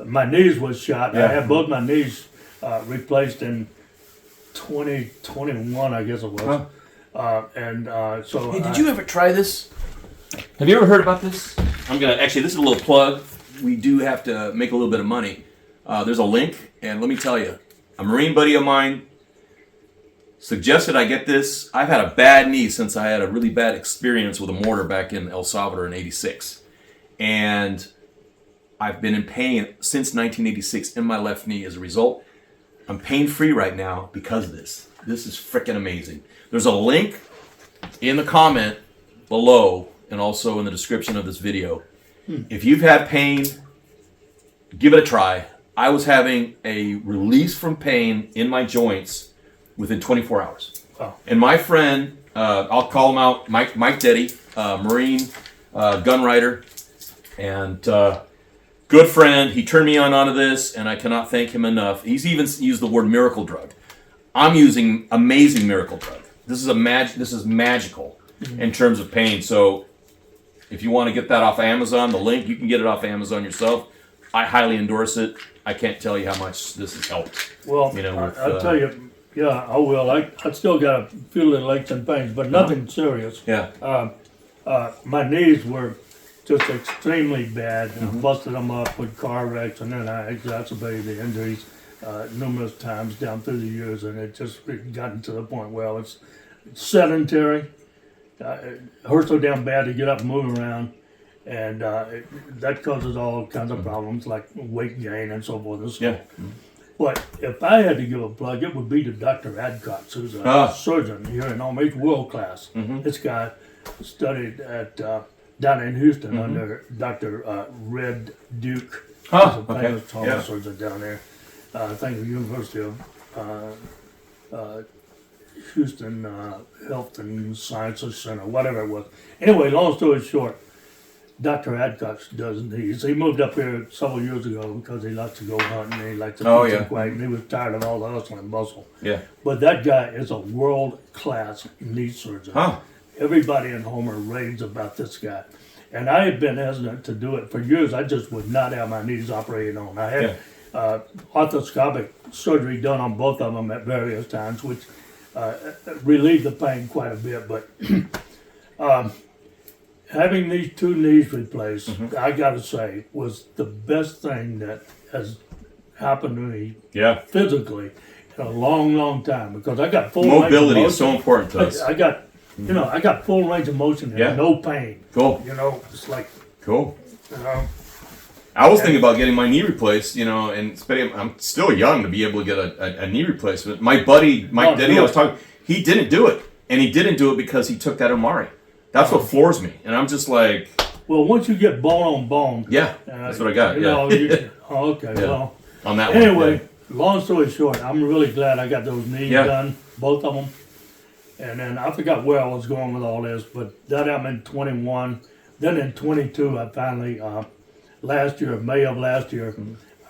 My knees was shot. Yeah. I had both my knees replaced in 2021, I guess it was. Huh. So. Hey, did you ever try this? Have you ever heard about this? This is a little plug. We do have to make a little bit of money. There's a link, and let me tell you, a Marine buddy of mine suggested I get this. I've had a bad knee since I had a really bad experience with a mortar back in El Salvador in '86. And I've been in pain since 1986 in my left knee. As a result, I'm pain-free right now because of this. This is freaking amazing. There's a link in the comment below and also in the description of this video. If you've had pain, give it a try. I was having a release from pain in my joints within 24 hours. Wow. And my friend, I'll call him out, Mike Deddy, Marine, gun writer, and good friend. He turned me onto this, and I cannot thank him enough. He's even used the word miracle drug. I'm using amazing miracle drug. This is magical in terms of pain. So if you want to get that off Amazon, the link, you can get it off Amazon yourself. I highly endorse it. I can't tell you how much this has helped. Well, I'll tell you, yeah, I will. I still got a few little aches and pains, but nothing serious. Yeah. My knees were just extremely bad. I busted them up with car wrecks, and then I exacerbated the injuries numerous times down through the years, and it just gotten to the point where it's sedentary. it hurts so damn bad to get up and move around, and that causes all kinds of problems like weight gain and so forth and so on. But if I had to give a plug, it would be to Dr. Adcock, who's a surgeon here in Nome. He's world class. This guy studied at down in Houston under Dr. Red Duke. He's a famous trauma surgeon down there. I think the University of Houston Health and Sciences Center, whatever it was. Anyway, long story short, Dr. Adcock does knees. He moved up here several years ago because he likes to go hunting and he likes to keep quiet, and he was tired of all the hustle and bustle. But that guy is a world-class knee surgeon. Everybody in Homer raves about this guy. And I had been hesitant to do it for years. I just would not have my knees operated on. I had arthroscopic surgery done on both of them at various times, which relieved the pain quite a bit. But having these two knees replaced, I got to say, was the best thing that has happened to me physically in a long, long time. Because I got full mobility range of is so important to us. I got, you know, I got full range of motion and no pain. Cool. You know, it's like, cool. you know. I was thinking about getting my knee replaced, you know, and I'm still young to be able to get a knee replacement. My buddy, Mike Denny, I was talking, he didn't do it. And he didn't do it because he took that Omari. That's what floors me. And I'm just like... Well, once you get bone on bone... that's what I got, well... On that anyway, long story short, I'm really glad I got those knees done, both of them. And then I forgot where I was going with all this, but that happened in 21. Then in 22, I finally... May of last year,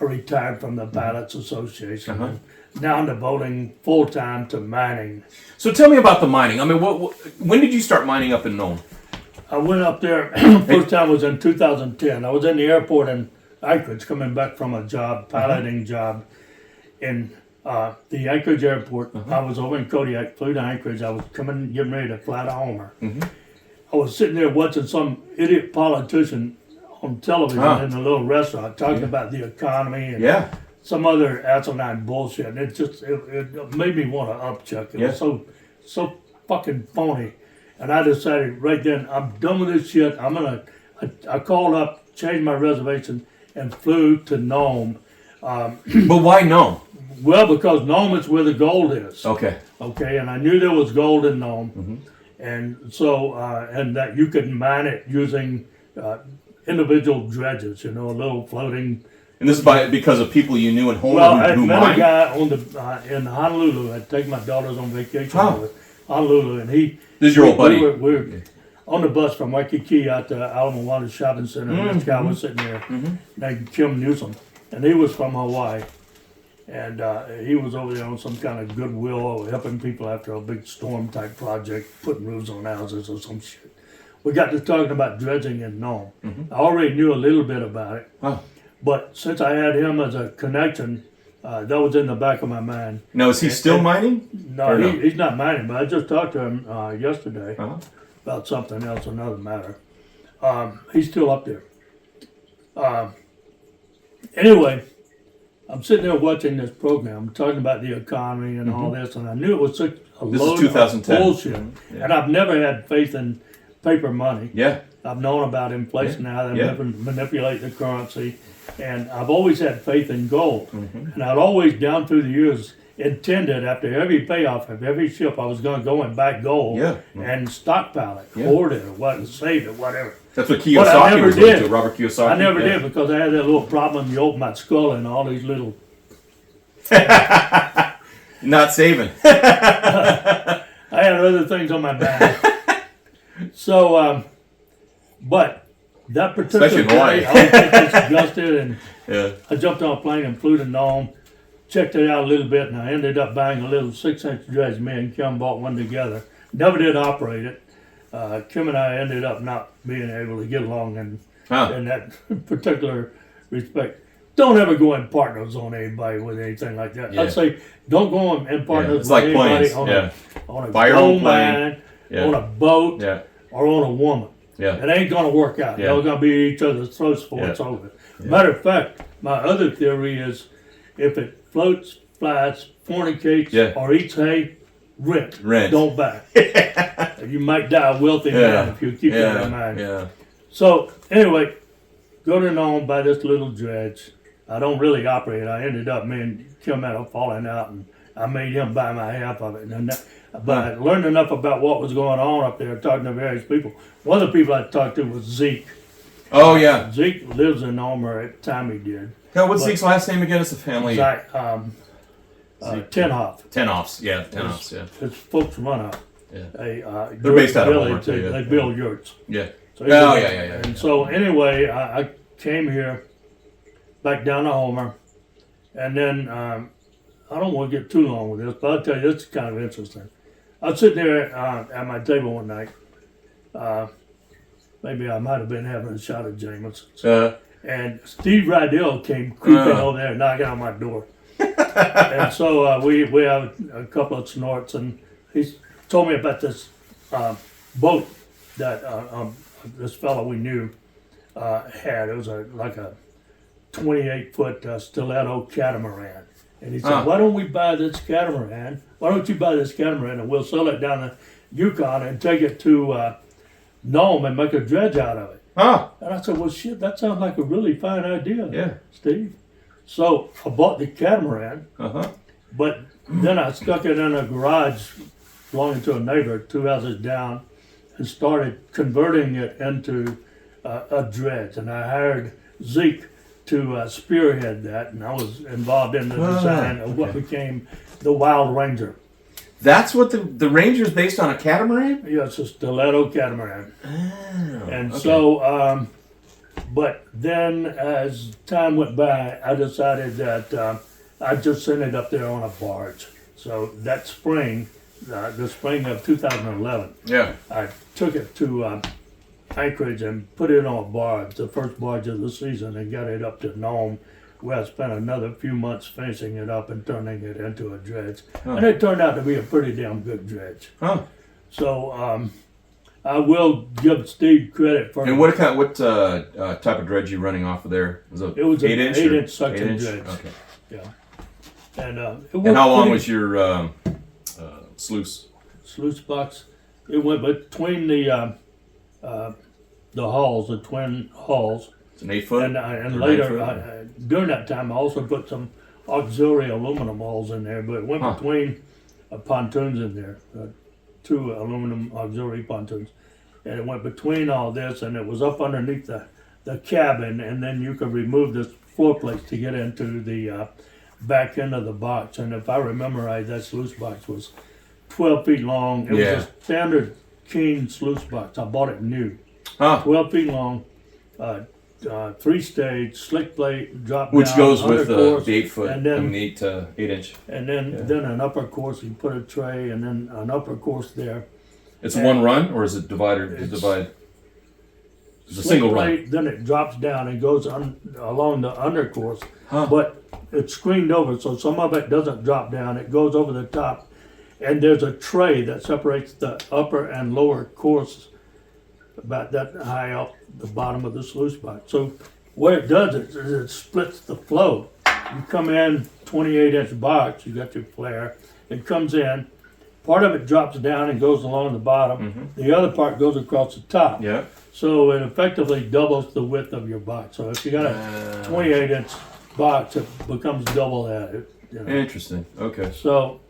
I retired from the Pilots Association. Now I'm devoting full time to mining. So tell me about the mining. I mean, when did you start mining up in Nome? I went up there, first time was in 2010. I was in the airport in Anchorage coming back from a job, piloting job in the Anchorage airport. I was over in Kodiak, flew to Anchorage. I was getting ready to fly to Homer. I was sitting there watching some idiot politician on television in a little restaurant talking about the economy and some other asinine bullshit. And it made me want to upchuck. It was so fucking phony. And I decided right then, I'm done with this shit. I called up, changed my reservation, and flew to Nome. But why Nome? Well, because Nome is where the gold is. Okay, and I knew there was gold in Nome. And so, and that you could mine it using individual dredges, you know, a little floating. And this is because of people you knew in Homer who met mined? a guy on in Honolulu. I'd take my daughters on vacation with Honolulu, and he... This is your old buddy? We were on the bus from Waikiki out to Alamoana Shopping Center, and this guy was sitting there named Kim Newsom, and he was from Hawaii. And he was over there on some kind of goodwill, helping people after a big storm type project, putting roofs on houses or some shit. We got to talking about dredging in Nome. I already knew a little bit about it, but since I had him as a connection, that was in the back of my mind. Now, is he still mining? No, he's not mining, but I just talked to him yesterday about something else, another matter. He's still up there. Anyway, I'm sitting there watching this program, talking about the economy and all this, and I knew it was such a load of bullshit. And I've never had faith in paper money. I've known about inflation now, they manipulate the currency, and I've always had faith in gold. And I'd always, down through the years, intended after every payoff of every ship, I was going to go and buy gold and stockpile it, hoard it, or what, save it, whatever. That's what Kiyosaki was doing to Robert Kiyosaki. I never did, because I had that little problem. You open my skull and all these little... Not saving. I had other things on my mind. So, but that particular day, I was just disgusted, and I jumped on a plane and flew to Nome, checked it out a little bit, and I ended up buying a little 6-inch dredge. Me and Kim bought one together. Never did operate it. Kim and I ended up not being able to get along in that particular respect. Don't ever go in partners on anybody with anything like that. I'd say don't go in partners with anybody on a gold mine, on a boat, or on a woman. It ain't going to work out. Y'all going to be each other's throats before it's over. Matter of fact, my other theory is if it floats, flies, fornicates, or eats hay, Rent. Rent. Don't buy. You might die a wealthy man if you keep that in mind. Yeah. So anyway, go to Nome, buy this little dredge. I don't really operate. I ended up, me and Kim had a falling out, and I made him buy my half of it. And but I learned enough about what was going on up there, talking to various people. One of the people I talked to was Zeke. Oh yeah. Zeke lives in Nome, or at the time he did. Now, what's Zeke's last name again? It's a family. Zeke, Tenhoff. Tenhoffs. Yeah, Tenhoffs. Yeah. His folks run Yeah. They're based out of Homer, too, yeah. They build yurts. Yeah. So Yeah. And so anyway, I came here, back down to Homer, and then I don't want to get too long with this, but I'll tell you, this is kind of interesting. I was sitting there at my table one night. Maybe I might have been having a shot of Jameson. And Steve Rydell came creeping over there, knocking on my door. And so we have a couple of snorts, and he told me about this boat that this fellow we knew had. It was like a 28-foot stiletto catamaran. And he said, why don't we buy this catamaran? Why don't you buy this catamaran and we'll sell it down the Yukon and take it to Nome and make a dredge out of it. And I said, well, shit, that sounds like a really fine idea, Steve. So I bought the catamaran, but then I stuck it in a garage belonging to a neighbor 2 houses down and started converting it into a dredge. And I hired Zeke to spearhead that, and I was involved in the design of what became the Wild Ranger. That's what the Ranger's based on, a catamaran? Yeah, it's a stiletto catamaran. And so, but then as time went by, I decided that I'd just send it up there on a barge. So that spring, the spring of 2011, I took it to Anchorage and put it on a barge, the first barge of the season, and got it up to Nome, where I spent another few months finishing it up and turning it into a dredge. And it turned out to be a pretty damn good dredge. So I will give Steve credit for. And what type of dredge you running off of there? It was 8 an inch 8-inch suction 8 inch? dredge. Okay. Yeah. And how long was your sluice? Sluice box? It went between the hulls, the twin hulls. It's an 8 foot. And later, during that time, I also put some auxiliary aluminum hulls in there, but it went between pontoons in there, 2 aluminum auxiliary pontoons, and it went between all this, and it was up underneath the cabin, and then you could remove this floor plate to get into the back end of the box. And if I remember right, that sluice box was 12 feet long. It was a standard Keen sluice box. I bought it new. 12 feet long, 3-stage, slick plate, drop which down, goes with course, the 8 foot, and then, 8 inch. And then an upper course, you put a tray, and then an upper course there. It's one run, or is it divided? It's a single plate, run. Then it drops down and goes along the undercourse, but it's screened over, so some of it doesn't drop down. It goes over the top, and there's a tray that separates the upper and lower course about that high off the bottom of the sluice box. So what it does is it splits the flow. You come in 28-inch box, you got your flare, it comes in, part of it drops down and goes along the bottom, the other part goes across the top. So it effectively doubles the width of your box. So if you got a 28-inch box, it becomes double that. Interesting. Okay. So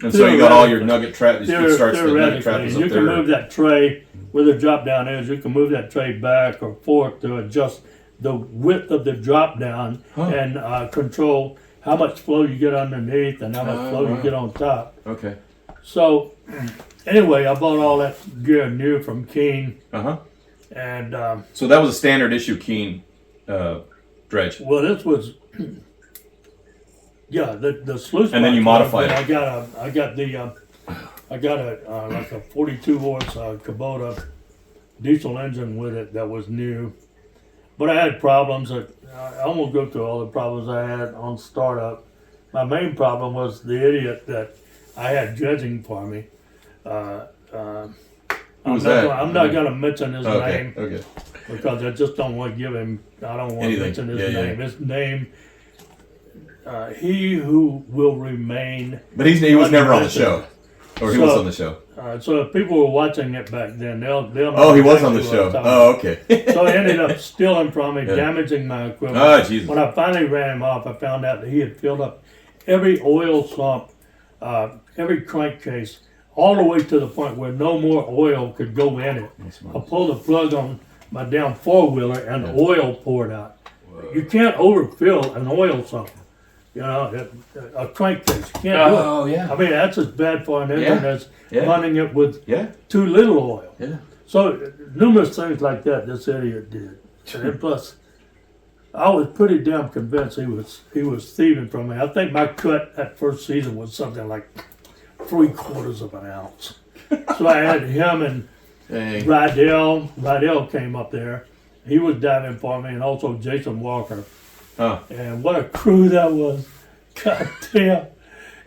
and so you got all your nugget traps. You start the nugget traps up you can move that tray where the drop down is. You can move that tray back or forth to adjust the width of the drop down and control how much flow you get underneath and how much flow you get on top. Okay. So anyway, I bought all that gear new from Keen. And so that was a standard issue Keen dredge. Well, this was. Yeah, the sluice. And then you modified it. I got a like a 42 horse Kubota diesel engine with it that was new, but I had problems. I won't go through all the problems I had on startup. My main problem was the idiot that I had dredging for me. I'm not going to mention his name because I just don't want to give him. I don't want to mention his name. His name. he who will remain. But he was never on the show, or he was on the show. So if people were watching it back then, they'll know. Oh, he was on the exactly what I'm show. talking Oh, okay. So he ended up stealing from me, Yeah. damaging my equipment. Oh, Jesus. When I finally ran him off, I found out that he had filled up every oil sump, every crankcase, all the way to the point where no more oil could go in it. I pulled the plug on my damn four-wheeler and oil poured out. You can't overfill an oil sump. You know, a crankcase. You can't do it. Oh, yeah. I mean, that's as bad for an engine as Yeah. running it with Yeah. too little oil. Yeah. So numerous things like that this idiot did. And then plus, I was pretty damn convinced he was thieving from me. I think my cut that first season was something like 3/4 of an ounce. So I had him and Dang. Rydell came up there. He was diving for me, and also Jason Walker. Huh. And what a crew that was! God damn.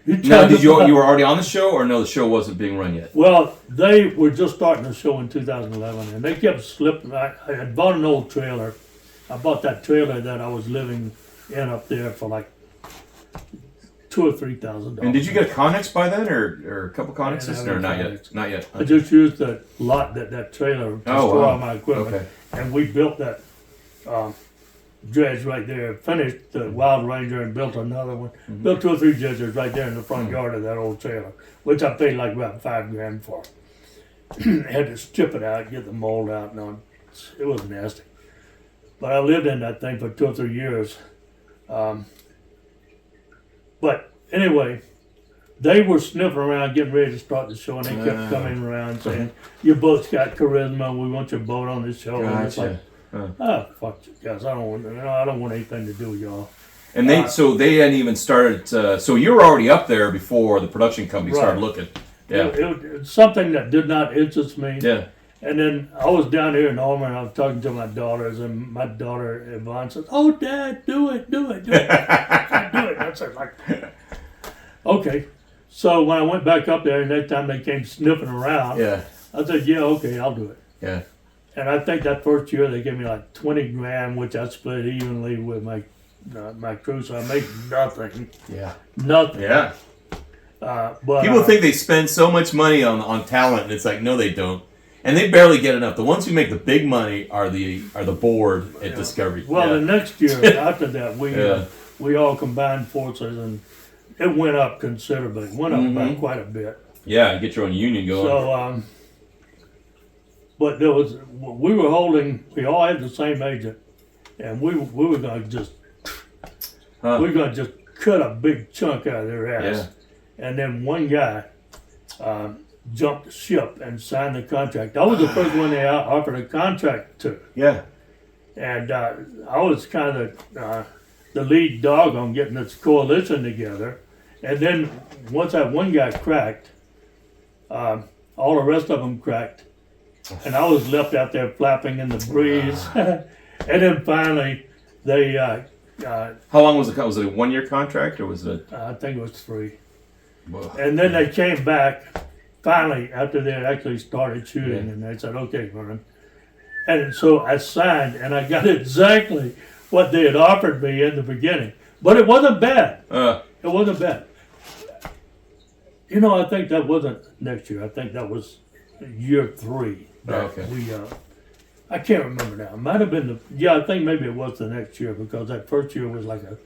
Now, you were already on the show, or no? The show wasn't being run yet. Well, they were just starting the show in 2011, and they kept slipping. I had bought an old trailer. I bought that trailer that I was living in up there for like $2,000 or $3,000. And did you get a Connex by then, or a couple Connexes? didn't Or have not a yet? Connex. Not yet. I just used the lot that trailer to Oh, store wow. all my equipment, Okay. and we built that dredge right there. Finished the Wild Ranger and built another one. Mm-hmm. Built 2 or 3 dredges right there in the front yard of that old trailer, which I paid like about $5,000 for. Had to strip it out, get the mold out, and all. It was nasty. But I lived in that thing for 2 or 3 years. But anyway, they were sniffing around, getting ready to start the show, and they kept coming around saying, "Your boat's got charisma. We want your boat on this show." And it's like, Gotcha. fuck you guys! I don't want anything to do with y'all. And so they hadn't even started. So you were already up there before the production company started Right. looking. Yeah. It's something that did not interest me. Yeah. And then I was down here in Homer, and I was talking to my daughters, and my daughter Yvonne says, "Oh, Dad, do it." I said, "Do it." I said, like, okay. So when I went back up there, and that time they came sniffing around, Yeah. I said, "Yeah, okay, I'll do it." Yeah. And I think that first year they gave me like $20,000, which I split evenly with my crew, so I made nothing. Yeah. Nothing. Yeah. But People think they spend so much money on talent, and it's like, no, they don't. And they barely get enough. The ones who make the big money are the board at Discovery. Well, yeah. the next year after that, Yeah. we all combined forces, and it went up considerably. It went up by quite a bit. Yeah, you get your own union going. So, but we all had the same agent, and we were going to just cut a big chunk out of their ass. Yeah. And then one guy jumped ship and signed the contract. I was the first one they offered a contract to. Yeah. And I was kind of the lead dog on getting this coalition together. And then once that one guy cracked, all the rest of them cracked. And I was left out there flapping in the breeze. And then finally, they, How long was it? Was it a 1-year contract, or was it? I think it was 3. Whoa. And then they came back, finally, after they had actually started shooting, and they said, "Okay, Vern." And so I signed, and I got exactly what they had offered me in the beginning. But it wasn't bad. It wasn't bad. You know, I think that wasn't next year. I think that was year 3. Okay. I can't remember now. It might have been I think maybe it was the next year, because that first year was like a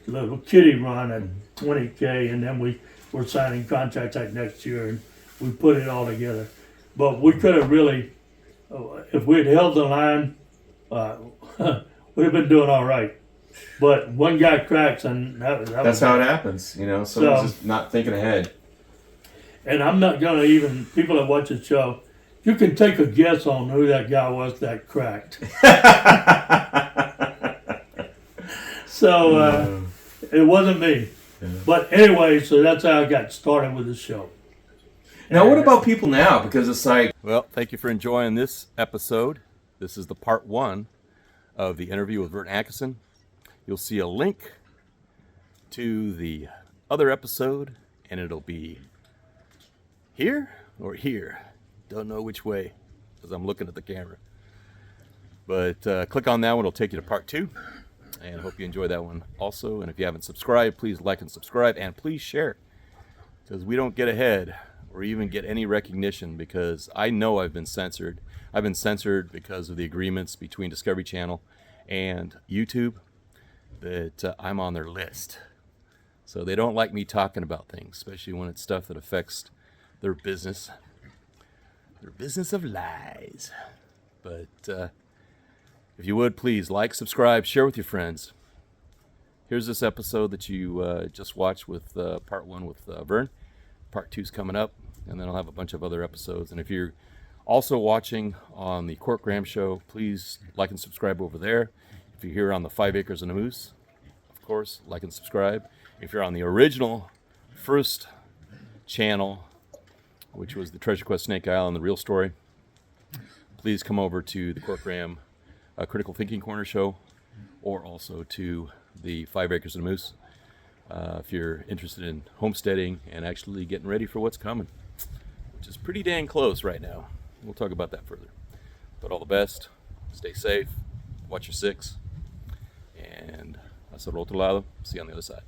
little kiddie run at $20,000, and then we were signing contracts like next year, and we put it all together. But we could have really, if we had held the line, we'd have been doing all right. But one guy cracks, and That's how it happens. You know, someone's just not thinking ahead. And I'm not going to even, people that watch the show, you can take a guess on who that guy was that cracked. So it wasn't me. Yeah. But anyway, so that's how I got started with the show. Now, what about people now? Because it's like... Well, thank you for enjoying this episode. This is the part 1 of the interview with Vern Atkinson. You'll see a link to the other episode, and it'll be here or here. Don't know which way, because I'm looking at the camera. But click on that one, it'll take you to part 2. and I hope you enjoy that one also. And if you haven't subscribed, please like and subscribe, and please share, because we don't get ahead or even get any recognition, because I know I've been censored. I've been censored because of the agreements between Discovery Channel and YouTube, that I'm on their list. So they don't like me talking about things, especially when it's stuff that affects their business of lies. But if you would, please like, subscribe, share with your friends. Here's this episode that you just watched with part 1 with Vern. Part 2's coming up, and then I'll have a bunch of other episodes. And if you're also watching on the Cork Graham Show, please like and subscribe over there. If you're here on the 5 Acres and a Moose, of course, like and subscribe. If you're on the original first channel, which was the Treasure Quest Snake Island, the real story, please come over to the Cork Graham Critical Thinking Corner show, or also to the 5 Acres and a Moose if you're interested in homesteading and actually getting ready for what's coming, which is pretty dang close right now. We'll talk about that further. But all the best, stay safe, watch your six, and hasta el otro lado. See you on the other side.